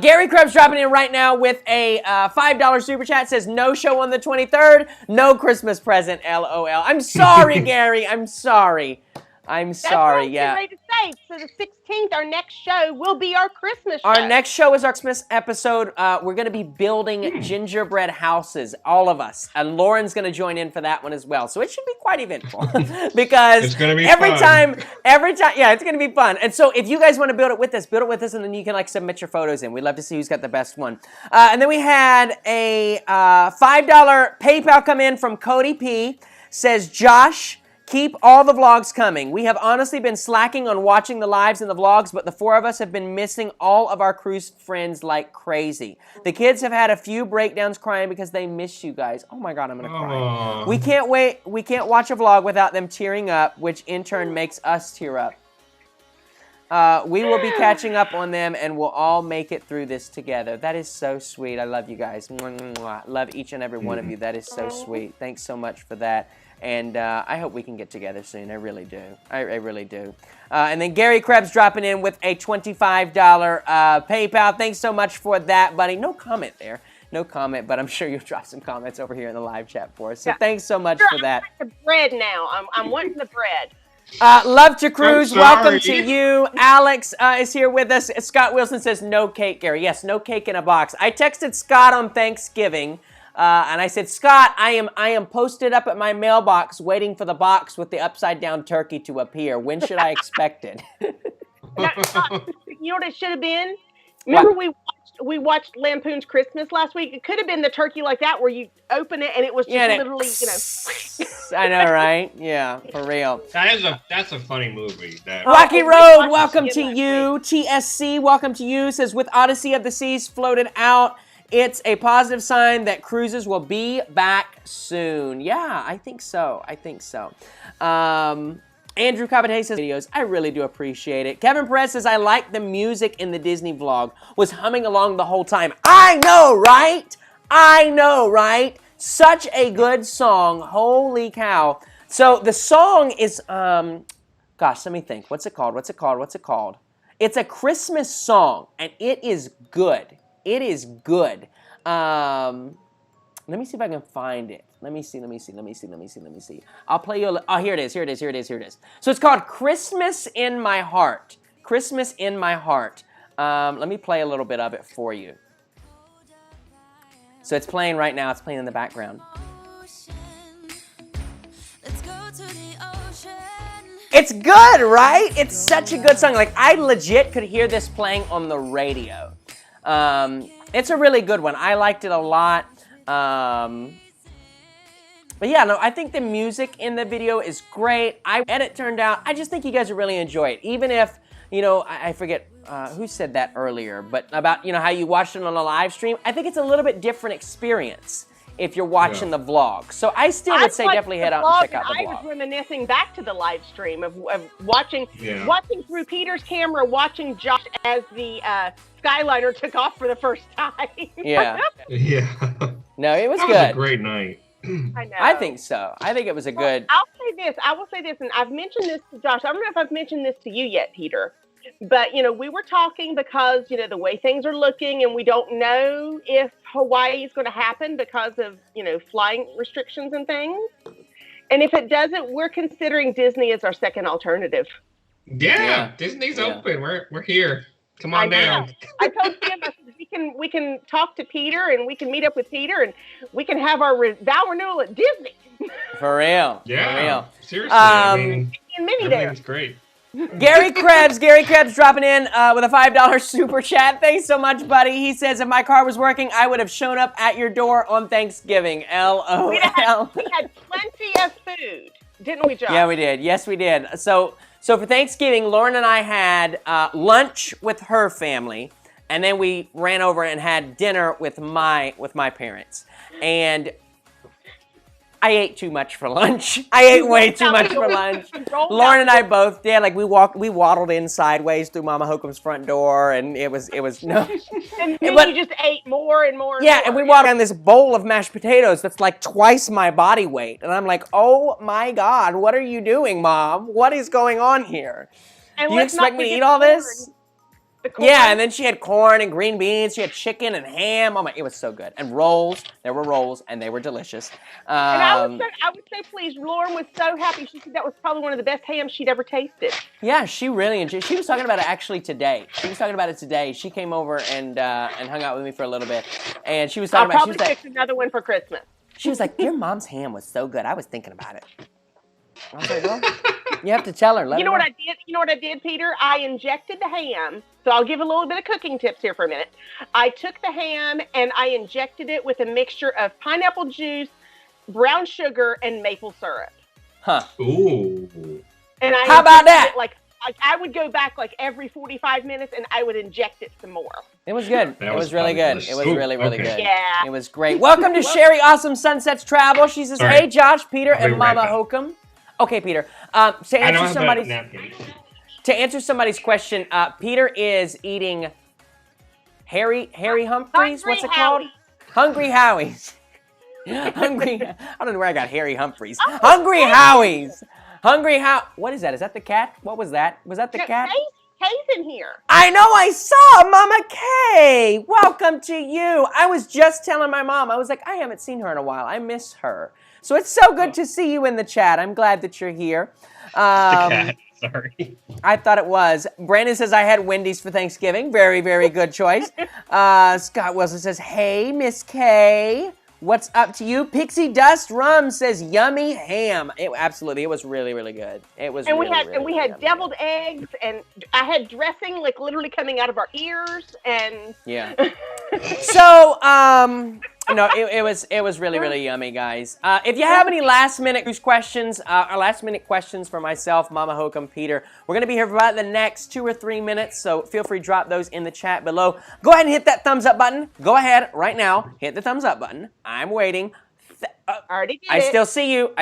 Gary Krebs dropping in right now with a $5 super chat. Says no show on the 23rd, no Christmas present. LOL. I'm sorry, Gary. I'm sorry. That's what I was Yeah. ready to say. So the 16th, our next show will be our Christmas show. Our next show is our Christmas episode. We're going to be building gingerbread houses, all of us. And Lauren's going to join in for that one as well. So it should be quite eventful. Because it's gonna be every fun. time, yeah, it's going to be fun. And so if you guys want to build it with us, and then you can submit your photos in. We'd love to see who's got the best one. And then we had a $5 PayPal come in from Cody P. Says, Josh, keep all the vlogs coming. We have honestly been slacking on watching the lives and the vlogs, but the four of us have been missing all of our cruise friends like crazy. The kids have had a few breakdowns crying because they miss you guys. Oh my God, I'm going to cry. We can't wait. We can't watch a vlog without them tearing up, which in turn makes us tear up. We will be catching up on them, and we'll all make it through this together. That is so sweet. I love you guys. Love each and every one of you. That is so sweet. Thanks so much for that. And I hope we can get together soon. I really do. I really do. And then Gary Krebs dropping in with a $25 PayPal. Thanks so much for that, buddy. No comment there. No comment, but I'm sure you'll drop some comments over here in the live chat for us. So thanks so much for that. I want the bread now. I'm wanting the bread. Love to Cruise, welcome to you. Alex is here with us. Scott Wilson says no cake, Gary. Yes, no cake in a box. I texted Scott on Thanksgiving. And I said, Scott, I am posted up at my mailbox waiting for the box with the upside down turkey to appear. When should I expect it? You know what it should have been? Remember we watched Lampoon's Christmas last week? It could have been the turkey like that where you open it and it was just literally, I know, right? Yeah, for real. That's a funny movie. Rocky Road, welcome to you. TSC, welcome to you. Says, with Odyssey of the Seas floated out, it's a positive sign that cruises will be back soon. Yeah, I think so. Andrew Cabate says, videos, I really do appreciate it. Kevin Perez says, I like the music in the Disney vlog. Was humming along the whole time. I know, right? Such a good song. Holy cow. So the song is, gosh, let me think. What's it called? It's a Christmas song, and it is good. It is good. Let me see if I can find it. Let me see. I'll play you oh, here it is. So it's called Christmas in My Heart. Christmas in My Heart. Let me play a little bit of it for you. So it's playing right now. It's playing in the background. It's good, right? It's such a good song. Like, I legit could hear this playing on the radio. It's a really good one. I liked it a lot. But yeah, no, I think the music in the video is great. It turned out, I just think you guys will really enjoy it. Even if, you know, I forget who said that earlier, but about, you know, how you watched it on a live stream. I think it's a little bit different experience if you're watching the vlog. So I still would say definitely head out and check out the vlog. I was reminiscing back to the live stream of watching through Peter's camera, watching Josh as the Skyliner took off for the first time. Yeah. Yeah. No, it was good. That was a great night. I know. I think so. I think it was a good... I will say this, and I've mentioned this to Josh. I don't know if I've mentioned this to you yet, Peter. But, you know, we were talking because, you know, the way things are looking, and we don't know if Hawaii is going to happen because of, you know, flying restrictions and things. And if it doesn't, we're considering Disney as our second alternative. Yeah. Disney's open. We're here. Come on down. I told Tim, I said, we can talk to Peter, and we can meet up with Peter, and we can have our vow renewal at Disney. For real. Yeah. For real. Seriously. I mean, everything's great. Gary Krebs dropping in with a $5 super chat. Thanks so much, buddy. He says, if my car was working, I would have shown up at your door on Thanksgiving. LOL. We had plenty of food, didn't we, Josh? Yeah, we did. Yes, we did. So for Thanksgiving, Lauren and I had lunch with her family, and then we ran over and had dinner with my parents. And I ate too much for lunch. I ate way too much for lunch. Lauren and I both did. Like, we waddled in sideways through Mama Hokum's front door, and it was no. And then you just ate more and more. Yeah, and we walked on this bowl of mashed potatoes that's like twice my body weight, and I'm like, oh my God, what are you doing, Mom? What is going on here? And you expect me to eat all this? Yeah, and then she had corn and green beans. She had chicken and ham. Oh my, it was so good. And rolls. There were rolls, and they were delicious. And I was so pleased. Lauren was so happy. She said that was probably one of the best hams she'd ever tasted. Yeah, she really enjoyed it. She was talking about it actually today. She came over and hung out with me for a little bit. And she was talking about... I'll probably fix another one for Christmas. She was like, your mom's ham was so good. I was thinking about it. I was like, well, you have to tell her. You know what I did? You know what I did, Peter? I injected the ham. So I'll give a little bit of cooking tips here for a minute. I took the ham and I injected it with a mixture of pineapple juice, brown sugar, and maple syrup. Huh. Ooh. And how about that? Like I would go back like every 45 minutes and I would inject it some more. It was good. It was really good. It was really, really good. Yeah. It was great. Welcome to Sherry Awesome Sunsets Travel. She says, hey, Josh, Peter, and Mama Hokum. Okay, Peter. To answer somebody's question, Peter is eating Harry Humphreys. What's it called? Hungry Howie's. I don't know where I got Harry Humphreys. Hungry Howie's. What is that? Is that the cat? What was that? Was that the cat? Kay's in here. I know, I saw Mama Kay. Welcome to you. I was just telling my mom. I was like, I haven't seen her in a while. I miss her. So it's so good to see you in the chat. I'm glad that you're here. The cat. Sorry. I thought it was. Brandon says, I had Wendy's for Thanksgiving. Very, very good choice. Scott Wilson says, hey, Miss Kay. What's up to you? Pixie Dust Rum says, yummy ham. Absolutely. It was really, really good. It was and really, we had deviled eggs, and I had dressing like literally coming out of our ears, and yeah. So, no, it was really, really yummy, guys. If you have any last minute questions for myself, Mama Hokum, Peter, we're gonna be here for about the next 2 or 3 minutes. So feel free to drop those in the chat below. Go ahead and hit that thumbs up button. Go ahead right now, hit the thumbs up button. I'm waiting. Already did I still see you.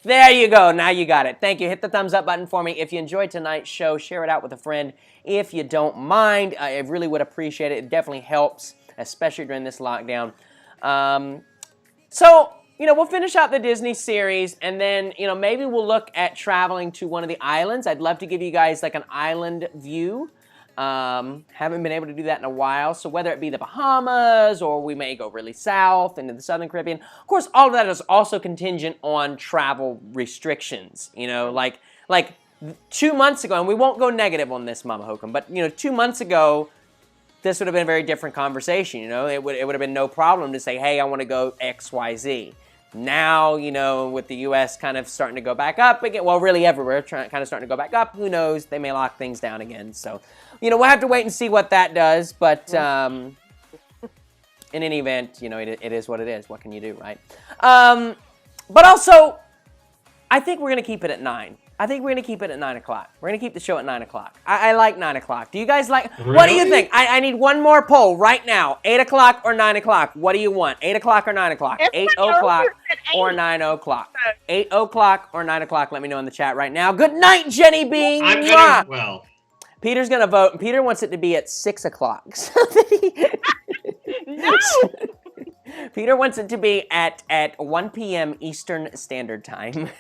There you go. Now you got it. Thank you. Hit the thumbs up button for me. If you enjoyed tonight's show, share it out with a friend. If you don't mind, I really would appreciate it. It definitely helps, especially during this lockdown. So, we'll finish out the Disney series, and then, maybe we'll look at traveling to one of the islands. I'd love to give you guys, like, an island view. Haven't been able to do that in a while, so whether it be the Bahamas, or we may go really south into the Southern Caribbean. Of course, all of that is also contingent on travel restrictions, like 2 months ago, and we won't go negative on this, Mama Hokum, but, 2 months ago, this would have been a very different conversation, It would have been no problem to say, hey, I want to go X, Y, Z. Now, with the U.S. kind of starting to go back up again, well, really everywhere, kind of starting to go back up, who knows? They may lock things down again. So, we'll have to wait and see what that does. But in any event, it is what it is. What can you do, right? But also, I think we're going to keep it at 9. I think we're going to keep it at 9 o'clock. We're going to keep the show at 9 o'clock. I like 9 o'clock. Do you guys like... Really? What do you think? I need one more poll right now. 8 o'clock or 9 o'clock? What do you want? 8 o'clock or 9 o'clock? 8 o'clock or 9 o'clock? 8 o'clock or 9 o'clock? Let me know in the chat right now. Good night, Jenny B. I'm gonna, well... Peter's going to vote, and Peter wants it to be at 6 o'clock. No! Peter wants it to be at 1 p.m. Eastern Standard Time.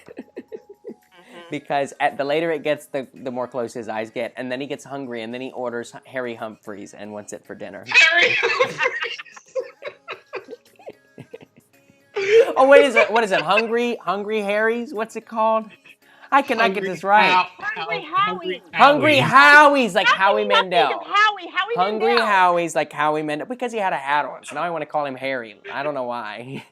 Because the later it gets, the more close his eyes get. And then he gets hungry, and then he orders Harry Humphreys and wants it for dinner. Harry Humphreys! Oh, wait, what is it? Hungry Harry's? What's it called? I cannot get this right. Hungry Howie's, like Howie Mandel. Hungry Howie's, like Howie Mandel. Because he had a hat on, so now I want to call him Harry. I don't know why.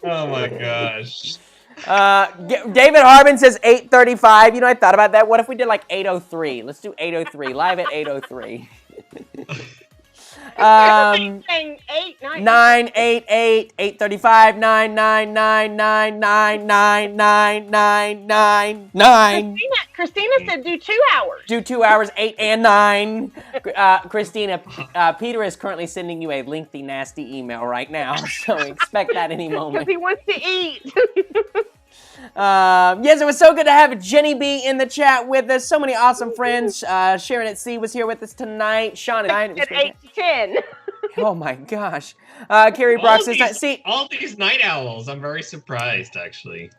Oh, my gosh. David Harbin says 8:35. I thought about that. What if we did like 8:03? Let's do 8:03. Live at 8:03. 9, 8, 8, 8:35, 9, 9, 9, 9, 9, 9, 9, 9, 9, 9. Christina said do 2 hours. Do 2 hours, 8 and 9. Christina, Peter is currently sending you a lengthy, nasty email right now, so expect that any moment. Because he wants to eat. Yes, it was so good to have Jenny B in the chat with us. So many awesome friends. Sharon at C was here with us tonight. Sean at 8 to 10. Oh my gosh. Carrie Brock says, see, all these night owls. I'm very surprised, actually.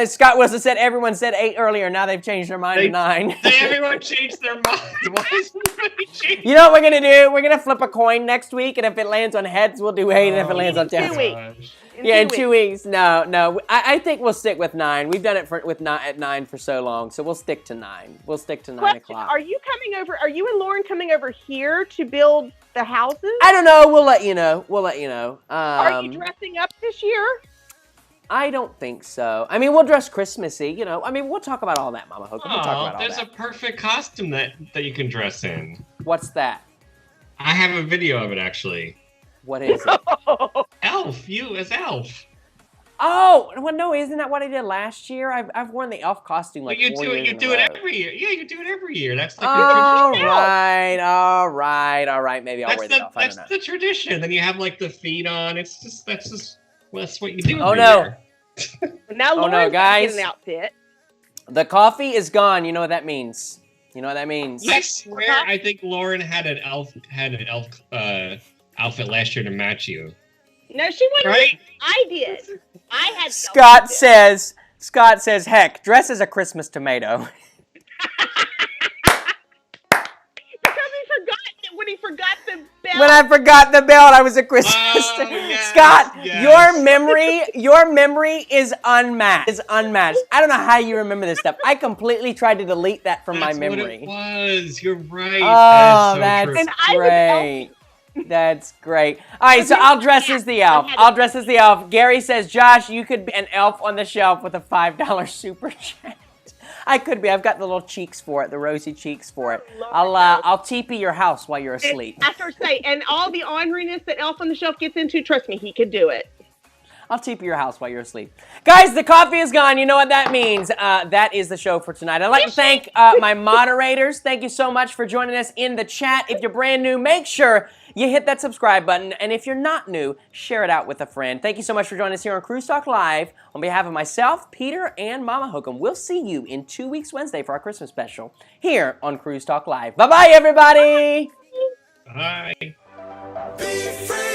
Scott Wilson said everyone said 8 earlier. Now they've changed their mind to 9. Everyone changed their mind. Why is everybody changing? You know what we're going to do? We're going to flip a coin next week, and if it lands on heads, we'll do 8, and if it lands on tails. 2 weeks. In 2 weeks. No. I think we'll stick with 9. We've done it at 9 for so long, so we'll stick to 9. We'll stick to 9 o'clock. Are you coming over? Are you and Lauren coming over here to build the houses? I don't know. We'll let you know. Are you dressing up this year? I don't think so. I mean, we'll dress Christmassy, we'll talk about all that, Mama Hokum. We'll talk about all there's that. a perfect costume that you can dress in. What's that? I have a video of it, actually. What is it? Elf, you as Elf. Oh, well, no, isn't that what I did last year? I've worn the elf costume like 4 years You do it every year. Yeah, you do it every year. That's like all your tradition. all right. Maybe I'll wear the elf. That's the tradition. Then you have like the feet on. That's what you do. Oh no! Year. Now Lauren's guys, get an outfit. The coffee is gone. You know what that means? I swear, I think Lauren had an elf outfit last year to match you. No, she wasn't. Right? I did. I had. Scott says, heck, dress as a Christmas tomato. When he forgot the belt. When I forgot the belt, I was a Christmas. Yes, Scott, yes. your memory is unmatched. I don't know how you remember this stuff. I completely tried to delete that from my memory. What it was. You're right. Oh, that's great. That's great. All right, so I'll dress as the elf. Gary says, Josh, you could be an elf on the shelf with a $5 super chat. I could be. I've got the little cheeks for it, the rosy cheeks for it. I'll TP your house while you're asleep. After say, and all the orneriness that Elf on the Shelf gets into, trust me, he could do it. I'll TP your house while you're asleep. Guys, the coffee is gone. You know what that means. That is the show for tonight. I'd like to thank my moderators. Thank you so much for joining us in the chat. If you're brand new, make sure you hit that subscribe button. And if you're not new, share it out with a friend. Thank you so much for joining us here on Cruise Talk Live. On behalf of myself, Peter, and Mama Hokum, we'll see you in 2 weeks Wednesday for our Christmas special here on Cruise Talk Live. Bye-bye, everybody. Bye. Be free.